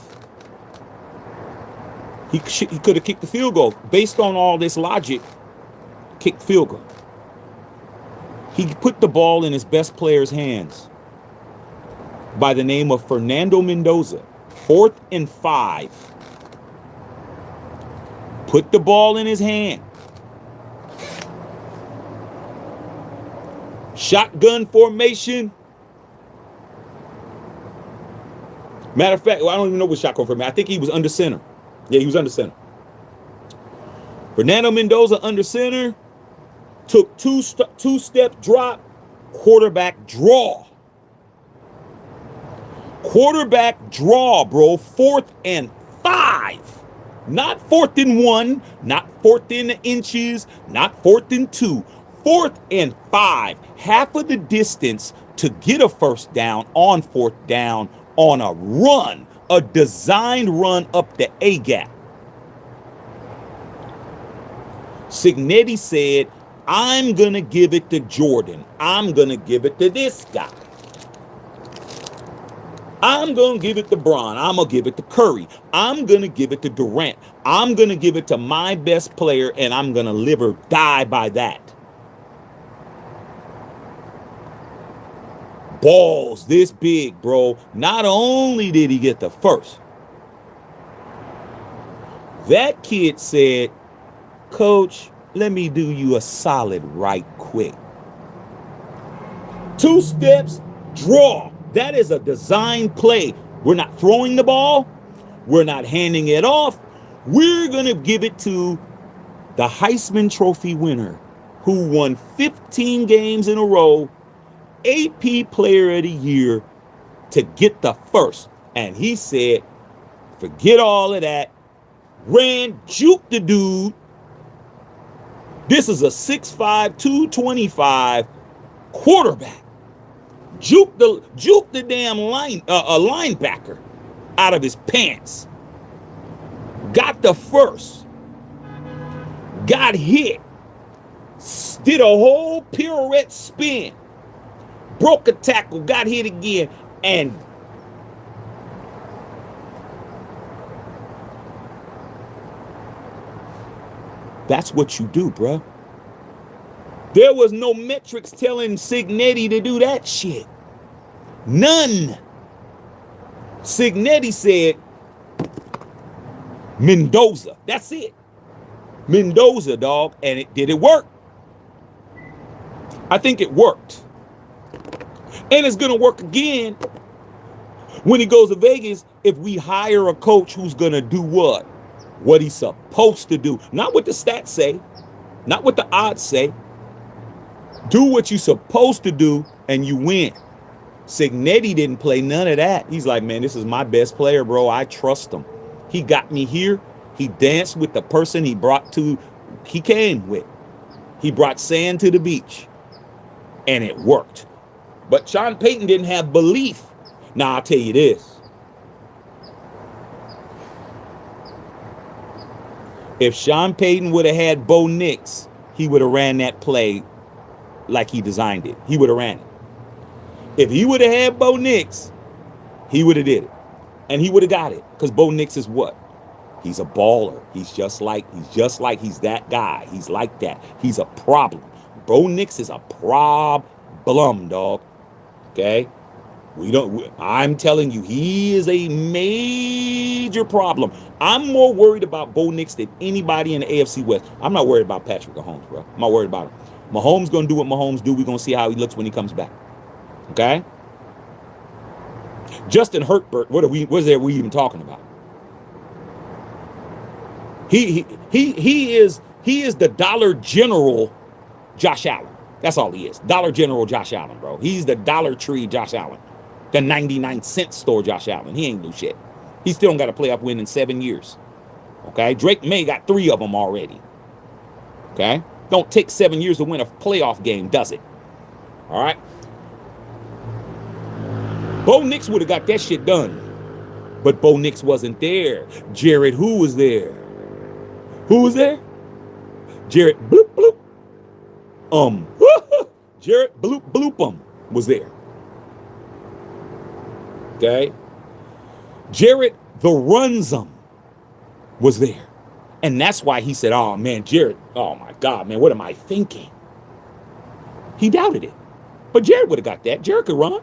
He could have kicked the field goal. Based on all this logic, kicked field goal. He put the ball in his best player's hands by the name of Fernando Mendoza, 4th and 5. Put the ball in his hand. Shotgun formation. Matter of fact, I don't even know what shotgun formation. I think he was under center. Yeah, he was under center. Fernando Mendoza under center. Took two-step drop. Quarterback draw. Quarterback draw, bro. 4th and 5. Not 4th and 1, not 4th in inches, not 4th and 2, 4th and 5. Half of the distance to get a first down on 4th down on a run A designed run up the A gap. Signetti said, I'm going to give it to Jordan. I'm going to give it to this guy. I'm going to give it to Bron. I'm going to give it to Curry. I'm going to give it to Durant. I'm going to give it to my best player, and I'm going to live or die by that. Balls this big, bro. Not only did he get the first, that kid said, Coach, let me do you a solid right quick. 2 steps, draw. That is a design play. We're not throwing the ball. We're not handing it off. We're going to give it to the Heisman Trophy winner who won 15 games in a row, AP Player of the Year, to get the first. And he said, forget all of that. Ran, juked the dude. This is a 6'5", 225 quarterback. Juke the damn linebacker out of his pants. Got the first. Got hit. Did a whole pirouette spin. Broke a tackle. Got hit again. And that's what you do, bro. There was no metrics telling Signetti to do that shit. None. Signetti said, Mendoza. That's it. Mendoza, dog. And did it work? I think it worked. And it's going to work again when he goes to Vegas if we hire a coach who's going to do what? What he's supposed to do. Not what the stats say. Not what the odds say. Do what you're supposed to do and you win. Signetti didn't play none of that. He's like, man, this is my best player, bro. I trust him. He got me here. He danced with the person he came with. He brought sand to the beach. And it worked. But Sean Payton didn't have belief. Now, I'll tell you this. If Sean Payton would have had Bo Nix, he would have ran that play like he designed it. He would have ran it. If he would have had Bo Nix, he would have did it. And he would have got it. Because Bo Nix is what? He's a baller. He's he's that guy. He's like that. He's a problem. Bo Nix is a problem, dog. Okay? I'm telling you, he is a major problem. I'm more worried about Bo Nix than anybody in the AFC West. I'm not worried about Patrick Mahomes, bro. I'm not worried about him. Mahomes going to do what Mahomes do. We're going to see how he looks when he comes back. Okay? Justin Herbert, what are we even talking about? He is the Dollar General Josh Allen. That's all he is. Dollar General Josh Allen, bro. He's the Dollar Tree Josh Allen. The 99-cent store Josh Allen. He ain't do shit. He still don't got a playoff win in 7 years. Okay? Drake May got 3 of them already. Okay? Don't take 7 years to win a playoff game, does it? All right? Bo Nix would have got that shit done. But Bo Nix wasn't there. Jared who was there? Who was there? Jared bloop bloop. Jared bloop bloopum was there. Okay? Jared the Runsum was there. And that's why he said, oh man, Jared, oh my God, man, what am I thinking? He doubted it. But Jared would have got that. Jared could run.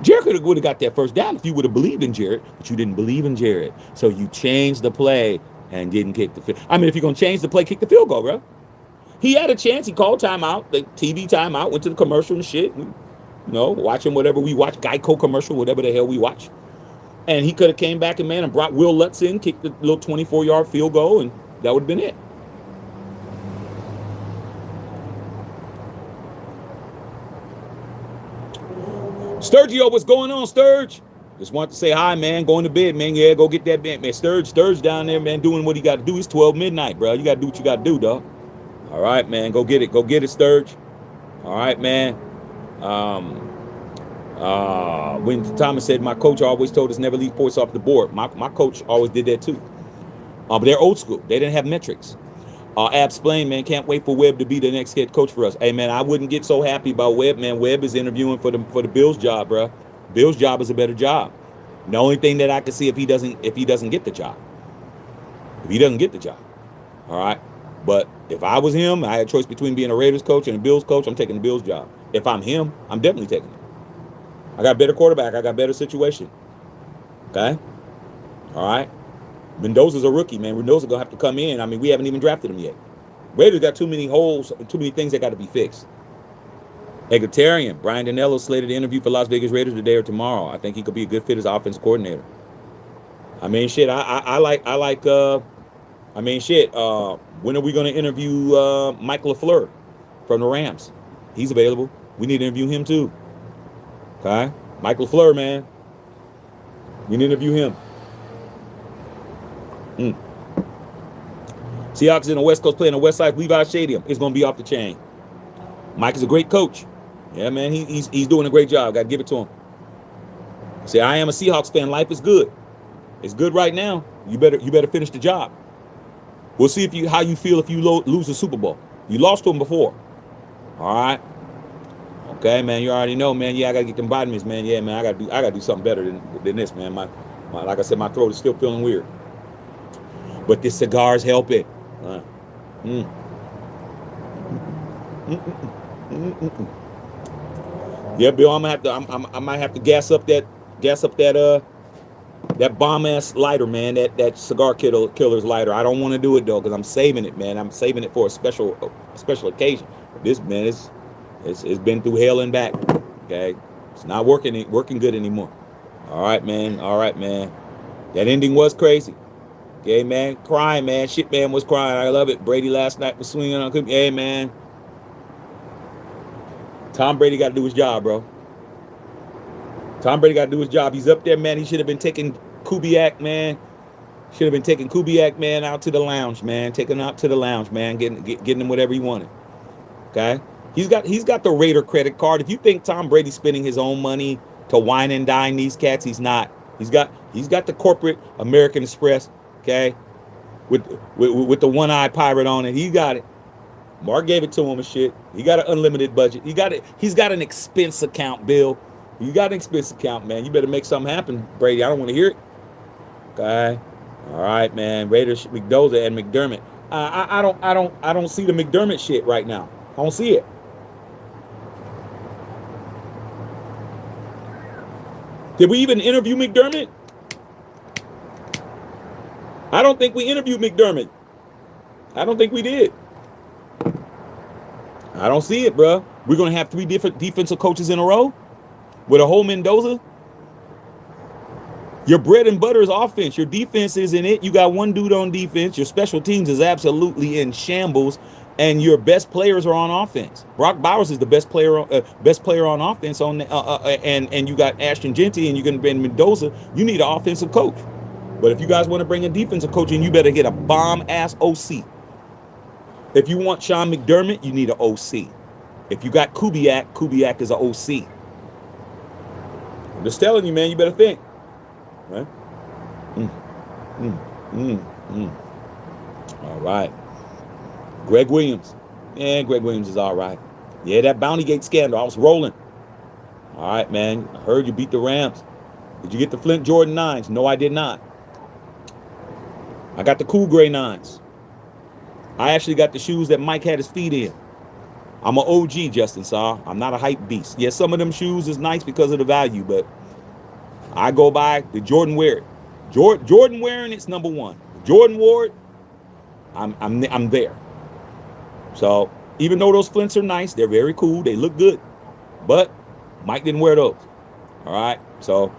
Jared would have got that first down if you would have believed in Jared, but you didn't believe in Jared. So you changed the play and didn't kick the field. I mean, if you're going to change the play, kick the field goal, bro. He had a chance. He called timeout, the TV timeout, went to the commercial and shit. Watching whatever we watch, Geico commercial, whatever the hell we watch. And he could have came back and brought Will Lutz in, kicked the little 24-yard field goal, and that would have been it. Sturgio, what's going on, Sturge? Just want to say hi, man. Going to bed, man. Yeah, go get that bed, man. Sturge down there, man, doing what he got to do. It's 12 midnight, bro. You got to do what you got to do, dog. All right, man. Go get it. Go get it, Sturge. All right, man. When Thomas said, my coach always told us never leave points off the board. My coach always did that too. But they're old school. They didn't have metrics. Absplain, man, can't wait for Webb to be the next head coach for us. Hey, man, I wouldn't get so happy about Webb, man. Webb is interviewing for the Bills job, bro. Bills job is a better job. The only thing that I can see if he doesn't get the job. If he doesn't get the job. All right. But if I was him, I had a choice between being a Raiders coach and a Bills coach, I'm taking the Bills job. If I'm him, I'm definitely taking it. I got better quarterback. I got better situation. Okay? All right? Mendoza's a rookie, man. Mendoza's going to have to come in. I mean, we haven't even drafted him yet. Raiders got too many holes, too many things that got to be fixed. Egalitarian. Brian Danello slated to interview for Las Vegas Raiders today or tomorrow. I think he could be a good fit as offensive coordinator. I mean, shit, I like, when are we going to interview Mike LaFleur from the Rams? He's available. We need to interview him too. Okay? Mike LaFleur, man. We need to interview him. Seahawks in the West Coast playing the West Side Levi Stadium. It's going to be off the chain. Mike is a great coach. Yeah, man, he's doing a great job. Got to give it to him. Say, I am a Seahawks fan. Life is good. It's good right now. You better finish the job. We'll see how you feel if you lose the Super Bowl. You lost to them before. All right. Okay, man. You already know, man. Yeah, I gotta get them vitamins, man. Yeah, man. I gotta do something better than this, man. My like I said, my throat is still feeling weird. But this cigar's help it. Yeah, Bill. I might have to gas up that bomb ass lighter, man. That cigar killer's lighter. I don't want to do it though, because I'm saving it, man. I'm saving it for a special occasion. This, man, it's been through hell and back. Okay, it's not working good anymore. All right, man. That ending was crazy. Okay, man, crying, man. Shit, man was crying. I love it. Brady last night was swinging on. Hey, man. Tom Brady got to do his job, bro. Tom Brady got to do his job. He's up there, man. He should have been taking Kubiak, man. Out to the lounge, man. Taking him out to the lounge, man. Getting him whatever he wanted. Okay? He's got the Raider credit card. If you think Tom Brady's spending his own money to wine and dine these cats, he's not. He's got the corporate American Express, okay? With the one-eyed pirate on it. He got it. Mark gave it to him and shit. He got an unlimited budget. He's got an expense account, Bill. You got an expense account, man. You better make something happen, Brady. I don't want to hear it. Okay. All right, man. Raiders, Mendoza and McDermott. I don't see the McDermott shit right now. I don't see it. Did we even interview McDermott? I don't think we interviewed McDermott. I don't think we did. I don't see it, bro. We're going to have 3 different defensive coaches in a row with a whole Mendoza. Your bread and butter is offense. Your defense isn't it. You got one dude on defense. Your special teams is absolutely in shambles, and your best players are on offense. Brock Bowers is the best player on offense. And you got Ashton Genty, and you're going to bring Mendoza. You need an offensive coach. But if you guys want to bring a defensive coach in, you better get a bomb-ass OC. If you want Sean McDermott, you need an OC. If you got Kubiak is an OC. I'm just telling you, man, you better think. Right? All right. Greg Williams. Yeah, Greg Williams is all right. Yeah, that Bounty Gate scandal, I was rolling. All right, man. I heard you beat the Rams. Did you get the Flint Jordan 9s? No, I did not. I got the cool gray 9s. I actually got the shoes that Mike had his feet in. I'm an OG, Justin Saw. I'm not a hype beast. Yeah, some of them shoes is nice because of the value, but I go by the Jordan wear it. Jordan wearing it's number one. Jordan wore it, I'm there. So even though those Flints are nice, they're very cool, they look good, but Mike didn't wear those. All right, so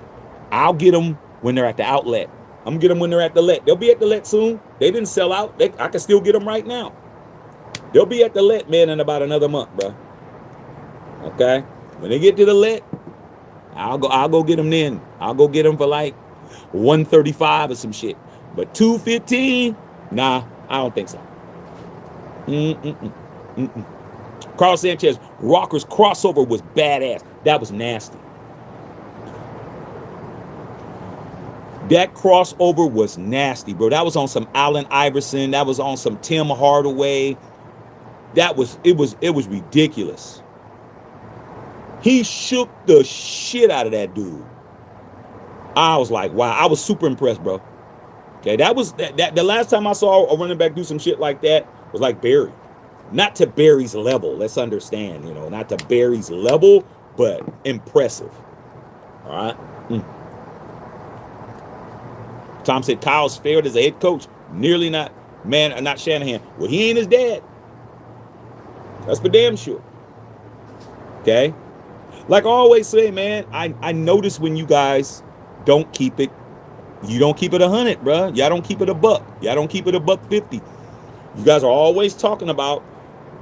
I'll get them when they're at the outlet. I'm gonna get them when they're at the let. They'll be at the let soon. They didn't sell out. I can still get them right now. They'll be at the let, man, in about another month, bro. Okay, when they get to the let, I'll go get them then. I'll go get them for like $135 or some shit. But $215, nah, I don't think so. Carl Sanchez, Rocker's crossover was badass. That was nasty. That crossover was nasty, bro. That was on some Allen Iverson. That was on some Tim Hardaway. It was ridiculous. He shook the shit out of that dude. I was like, wow. I was super impressed, bro. Okay, that was that the last time I saw a running back do some shit like that was like Barry. Not to Barry's level. Let's understand, not to Barry's level, but impressive. All right. Tom said Kyle's failed as a head coach. Nearly not, man, not Shanahan. Well, he ain't his dad. That's for damn sure. Okay? Like I always say, man, I notice when you guys don't keep it, you don't keep it 100, bro. Y'all don't keep it a buck. Y'all don't keep it a $1.50. You guys are always talking about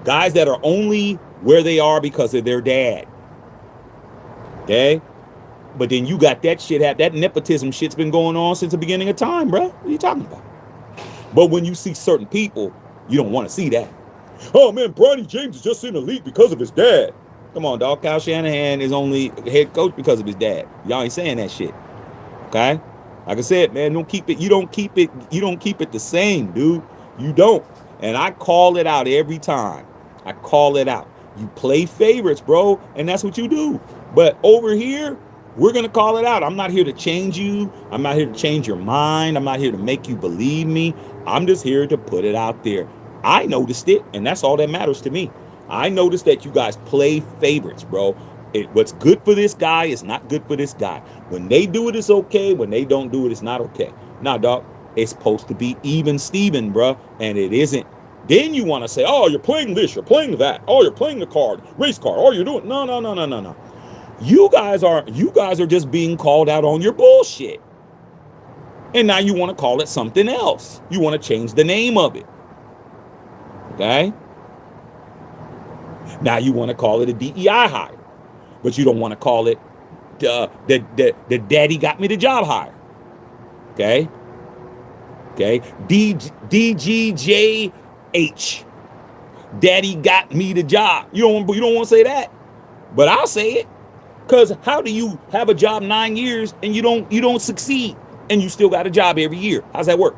guys that are only where they are because of their dad. Okay? But then you got that shit, that nepotism shit's been going on since the beginning of time, bro. What are you talking about? But when you see certain people, you don't want to see that. Oh, man, Bronny James is just in the league because of his dad. Come on, dog. Kyle Shanahan is only head coach because of his dad. Y'all ain't saying that shit. Okay? Like I said, man, don't keep it. You don't keep it the same, dude. You don't. And I call it out every time. I call it out. You play favorites, bro, and that's what you do. But over here, we're going to call it out. I'm not here to change you. I'm not here to change your mind. I'm not here to make you believe me. I'm just here to put it out there. I noticed it, and that's all that matters to me. I noticed that you guys play favorites, bro. What's good for this guy is not good for this guy. When they do it, it's okay. When they don't do it, it's not okay. Nah, dog, it's supposed to be even Steven, bro, and it isn't. Then you want to say, oh, you're playing this, you're playing that. Oh, you're playing the card, race card. Oh, you're doing. No. You guys are just being called out on your bullshit. And now you want to call it something else. You want to change the name of it. Okay? Now you want to call it a DEI hire. But you don't want to call it the daddy got me the job hire. Okay? Okay? DGJH. Daddy got me the job. You don't want to say that. But I'll say it. Because how do you have a job 9 years and you don't succeed and you still got a job every year? How's that work?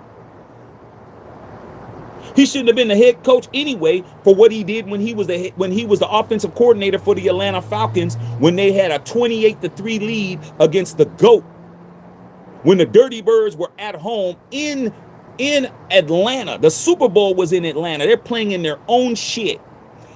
He shouldn't have been the head coach anyway for what he did when he was the offensive coordinator for the Atlanta Falcons when they had a 28-3 lead against the GOAT. When the Dirty Birds were at home in Atlanta. The Super Bowl was in Atlanta. They're playing in their own shit.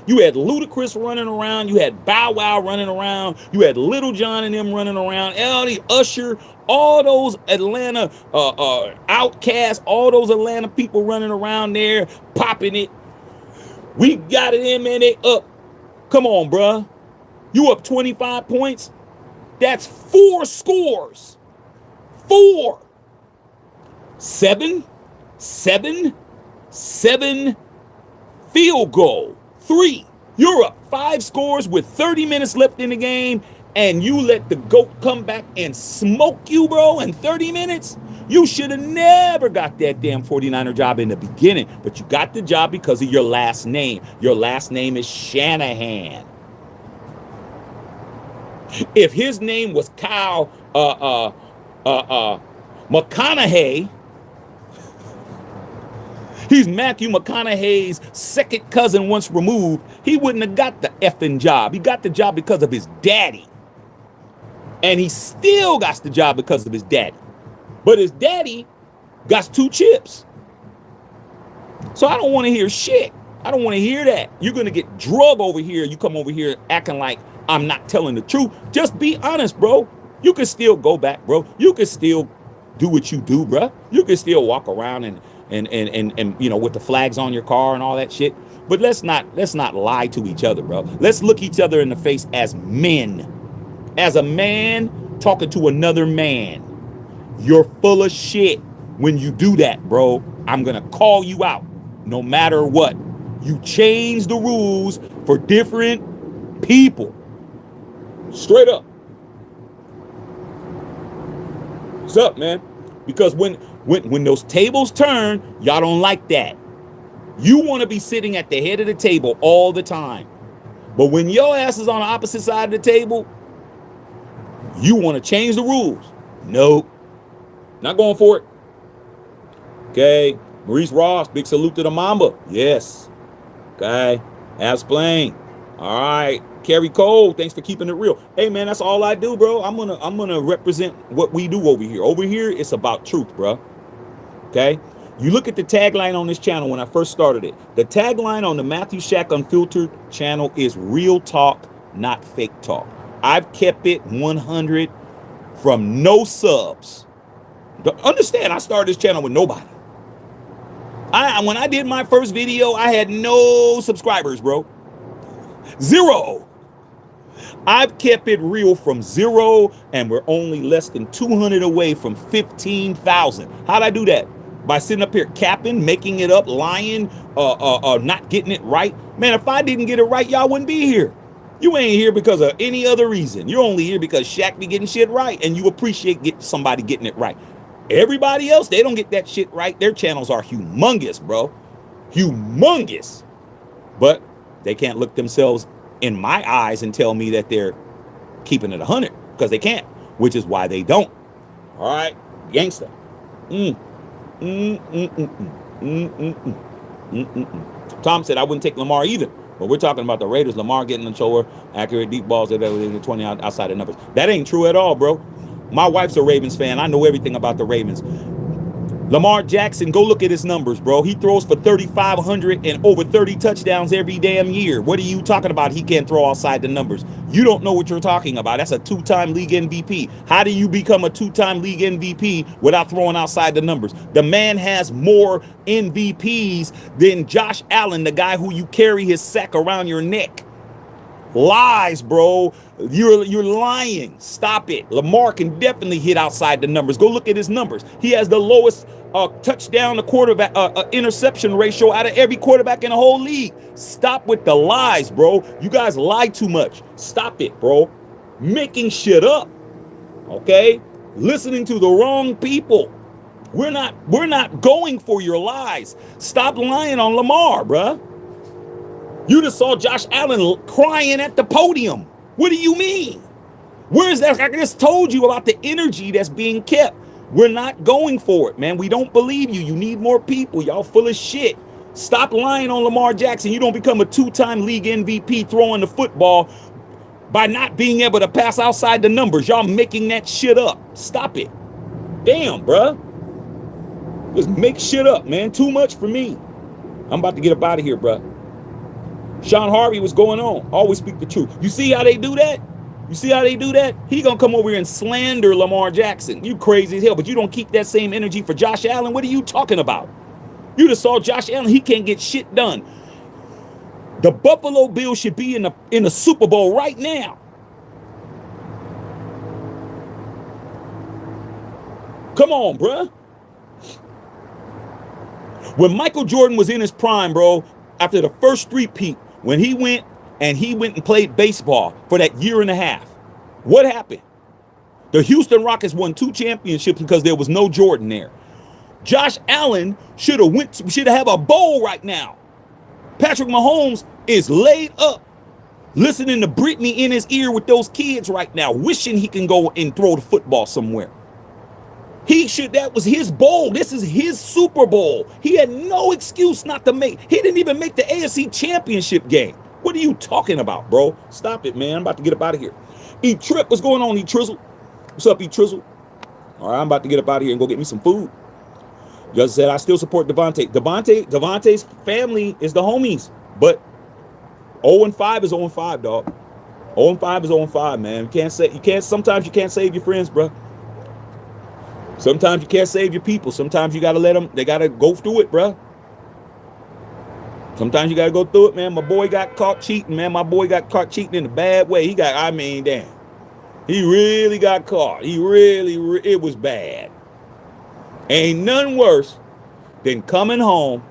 You had Ludacris running around. You had Bow Wow running around. You had Little John and them running around. Ellie, Usher, all those Atlanta Outcasts, all those Atlanta people running around there, popping it. We got it in, man. They up. Come on, bruh. You up 25 points? That's 4 scores. 4. 7 field goal. 3. You're up 5 scores with 30 minutes left in the game, and you let the GOAT come back and smoke you, bro, in 30 minutes? You should have never got that damn 49er job in the beginning, but you got the job because of your last name. Your last name is Shanahan. If his name was Kyle McConaughey, he's Matthew McConaughey's second cousin once removed, he wouldn't have got the effing job. He got the job because of his daddy. And he still got the job because of his daddy. But his daddy got 2 chips. So I don't want to hear shit. I don't want to hear that. You're going to get drug over here. You come over here acting like I'm not telling the truth. Just be honest, bro. You can still go back, bro. You can still do what you do, bro. You can still walk around and with the flags on your car and all that shit. But let's not lie to each other, bro. Let's look each other in the face as men. As a man talking to another man. You're full of shit when you do that, bro. I'm going to call you out no matter what. You change the rules for different people. Straight up. What's up, man? Because when those tables turn, y'all don't like that. You want to be sitting at the head of the table all the time. But when your ass is on the opposite side of the table, you want to change the rules. Nope. Not going for it. Okay. Maurice Ross, big salute to the Mamba. Yes. Okay. Explain. All right. Kerry Cole, thanks for keeping it real. Hey man, that's all I do, bro. I'm gonna represent what we do over here. Over here, it's about truth, bro. Okay. You look at the tagline on this channel when I first started it. The tagline on the Matthew Shack Unfiltered channel is real talk, not fake talk. I've kept it 100 from no subs. Understand, I started this channel with nobody. When I did my first video, I had no subscribers, bro. 0. I've kept it real from 0, and we're only less than 200 away from 15,000. How'd I do that? By sitting up here capping, making it up, lying, not getting it right. Man, if I didn't get it right, y'all wouldn't be here. You ain't here because of any other reason. You're only here because Shaq be getting shit right, and you appreciate somebody getting it right. Everybody else, they don't get that shit right. Their channels are humongous, bro. Humongous. But they can't look themselves in my eyes and tell me that they're keeping it 100, because they can't, which is why they don't. All right, gangsta. Tom said I wouldn't take Lamar either, but we're talking about the Raiders. Lamar getting the shower, accurate deep balls that were in the 20 outside the numbers. That ain't true at all, bro. My wife's a Ravens fan. I know everything about the Ravens. Lamar Jackson, go look at his numbers, bro. He throws for 3,500 and over 30 touchdowns every damn year. What are you talking about? He can't throw outside the numbers. You don't know what you're talking about. That's a 2-time league MVP. How do you become a 2-time league MVP without throwing outside the numbers? The man has more MVPs than Josh Allen, the guy who you carry his sack around your neck. Lies, bro. You're lying. Stop it. Lamar can definitely hit outside the numbers. Go look at his numbers. He has the lowest touchdown to quarterback interception ratio out of every quarterback in the whole league. Stop with the lies, bro. You guys lie too much. Stop it, bro. Making shit up. Okay? Listening to the wrong people. We're not going for your lies. Stop lying on Lamar, bruh. You just saw Josh Allen crying at the podium. What do you mean? Where's that? I just told you about the energy that's being kept. We're not going for it, man. We don't believe you. You need more people. Y'all full of shit. Stop lying on Lamar Jackson. You don't become a 2-time league MVP throwing the football by not being able to pass outside the numbers. Y'all making that shit up. Stop it. Damn, bruh. Just make shit up, man. Too much for me. I'm about to get up out of here, bruh. Sean Harvey, what's going on? Always speak the truth. You see how they do that? You see how they do that? He gonna come over here and slander Lamar Jackson. You crazy as hell, but you don't keep that same energy for Josh Allen. What are you talking about? You just saw Josh Allen. He can't get shit done. The Buffalo Bills should be in the Super Bowl right now. Come on, bruh. When Michael Jordan was in his prime, bro, after the first three-peat, when he went and played baseball for that year and a half, what happened? The Houston Rockets won 2 championships because there was no Jordan there. Josh Allen should have a bowl right now. Patrick Mahomes is laid up, listening to Britney in his ear with those kids right now, wishing he can go and throw the football somewhere. That was his bowl. This is his Super Bowl. He had no excuse not to make. He didn't even make the AFC Championship game. What are you talking about, bro? Stop it, man. I'm about to get up out of here. E-Trip, what's going on, E-Trizzle? What's up, E-Trizzle? All right, I'm about to get up out of here and go get me some food. Just said I still support Devontae. Devontae's family is the homies, but 0-5 is 0-5, dog. 0-5 is 0-5, man. Sometimes you can't save your friends, bro. Sometimes you can't save your people. Sometimes you got to let them, they got to go through it, bro. Sometimes you got to go through it, man. My boy got caught cheating, man. My boy got caught cheating in a bad way. Damn. He really got caught. It was bad. Ain't nothing worse than coming home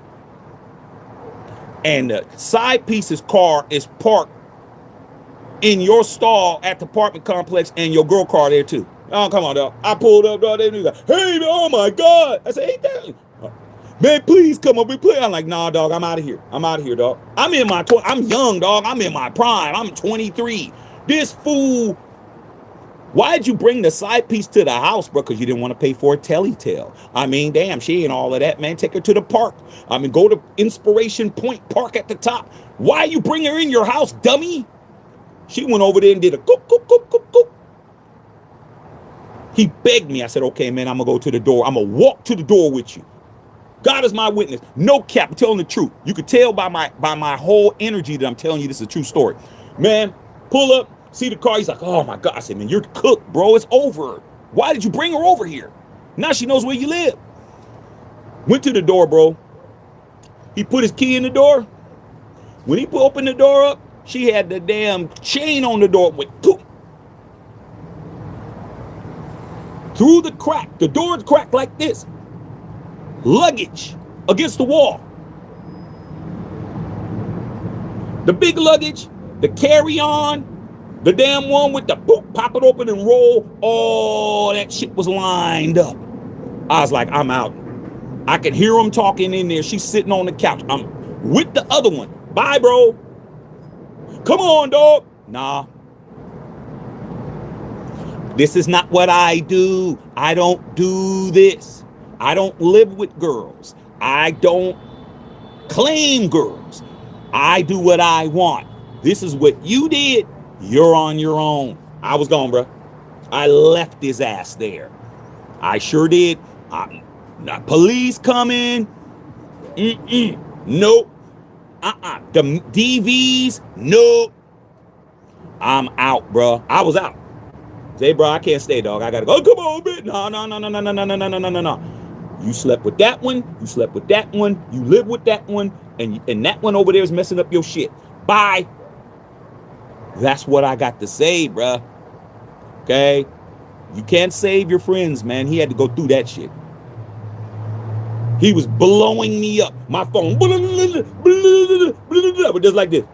and the side piece's car is parked in your stall at the apartment complex and your girl car there too. Oh, come on, dog. I pulled up, dog. They like, hey, man, oh my God. I said, ain't that? Man, please come up and play. I'm like, nah, dog, I'm out of here. I'm dog. I'm young, dog. I'm in my prime. I'm 23. This fool Why'd you bring the side piece to the house, bro? Because you didn't want to pay for a telly-tale. I mean, damn, she ain't all of that, man. Take her to the park. I mean, go to Inspiration Point Park at the top. Why you bring her in your house, dummy? She went over there and did a coop, coop, coop, coop, coop. He begged me. I said, okay, man, I'm going to go to the door. I'm going to walk to the door with you. God is my witness. No cap, I'm telling the truth. You could tell by my whole energy that I'm telling you this is a true story. Man, pull up, see the car. He's like, oh my God. I said, man, you're cooked, bro. It's over. Why did you bring her over here? Now she knows where you live. Went to the door, bro. He put his key in the door. When he opened the door up, she had the damn chain on the door. Went through the crack. The door's cracked like this. Luggage against the wall. The big luggage, the carry-on, the damn one with the boop, pop it open and roll. All that shit was lined up. I was like, I'm out. I could hear them talking in there. She's sitting on the couch. I'm with the other one. Bye, bro. Come on, dog. Nah. This is not what I do. I don't do this. I don't live with girls. I don't claim girls. I do what I want. This is what you did. You're on your own. I was gone, bro. I left his ass there. I sure did. Police coming. Nope. The DVs. Nope. I'm out, bro. I was out. Say, bro, I can't stay, dog. I gotta go. Oh, come on, bitch. No. You slept with that one. You slept with that one. You live with that one. And that one over there is messing up your shit. Bye. That's what I got to say, bruh. Okay? You can't save your friends, man. He had to go through that shit. He was blowing me up. My phone. But just like this.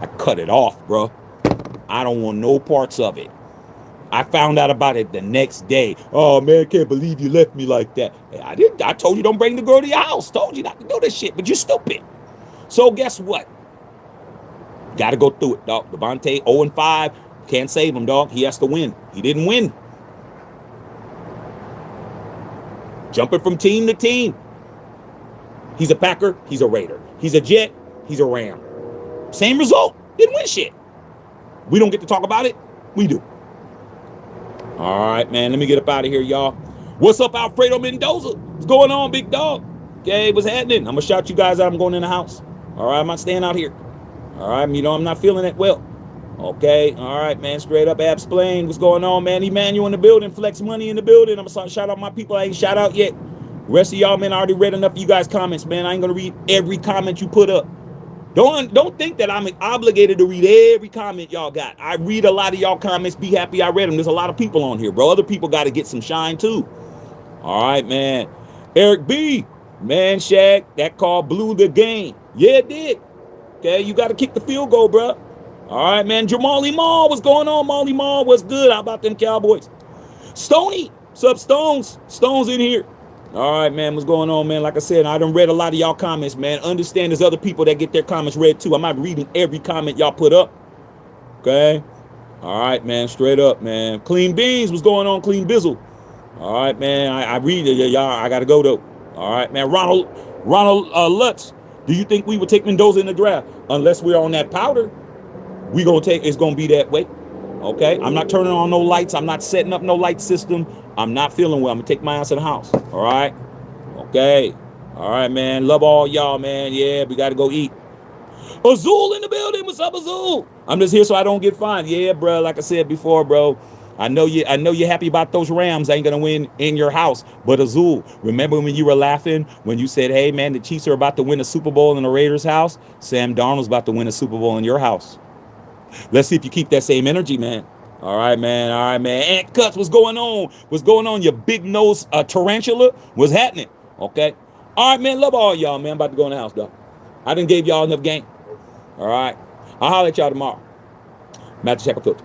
I cut it off, bro. I don't want no parts of it. I found out about it the next day. Oh, man, can't believe you left me like that. I told you don't bring the girl to your house. Told you not to do this shit, but you're stupid. So guess what? Got to go through it, dog. Devontae 0-5. Can't save him, dog. He has to win. He didn't win. Jumping from team to team. He's a Packer. He's a Raider. He's a Jet. He's a Ram. Same result. Didn't win shit. We don't get to talk about it. We do. All right, man. Let me get up out of here, y'all. What's up, Alfredo Mendoza? What's going on, big dog? Okay, what's happening? I'm going to shout you guys out. I'm going in the house. All right, I'm not staying out here. All right, I'm not feeling it well. Okay, all right, man. Straight up, Absplain. What's going on, man? Emmanuel in the building. Flex Money in the building. I'm going to shout out my people I ain't shout out yet. The rest of y'all, man, I already read enough of you guys' comments, man. I ain't going to read every comment you put up. Don't think that I'm obligated to read every comment y'all got. I read a lot of y'all comments. Be happy I read them. There's a lot of people on here, bro. Other people got to get some shine too. All right, man. Eric B. Man, Shaq, that call blew the game. Yeah, it did. Okay, you got to kick the field goal, bro. All right, man. Jamali Mall, what's going on? Molly Mall, what's good? How about them Cowboys? Stoney, what's up, Stones? Stones in here. All right, man, what's going on, man? Like I said, I done read a lot of y'all comments, man. Understand there's other people that get their comments read, too. I'm not reading every comment y'all put up, okay? All right, man, straight up, man. Clean Beans, what's going on, Clean Bizzle? All right, man, I read it, y'all. I got to go, though. All right, man. Ronald Lutz, do you think we would take Mendoza in the draft? Unless we're on that powder, it's going to be that way, okay? I'm not turning on no lights. I'm not setting up no light system. I'm not feeling well. I'm going to take my ass to the house. All right? Okay. All right, man. Love all y'all, man. Yeah, we got to go eat. Azul in the building. What's up, Azul? I'm just here so I don't get fined. Yeah, bro. Like I said before, bro. I know you're happy about those Rams. I ain't going to win in your house. But Azul, remember when you were laughing when you said, hey, man, the Chiefs are about to win a Super Bowl in the Raiders' house? Sam Darnold's about to win a Super Bowl in your house. Let's see if you keep that same energy, man. All right, man. All right, man. Ant Cuts, what's going on? What's going on, you big nose tarantula? What's happening? Okay. All right, man. Love all y'all, man. I'm about to go in the house, though. I done gave y'all enough game. All right. I'll holler at y'all tomorrow. Matthew Checker Filter.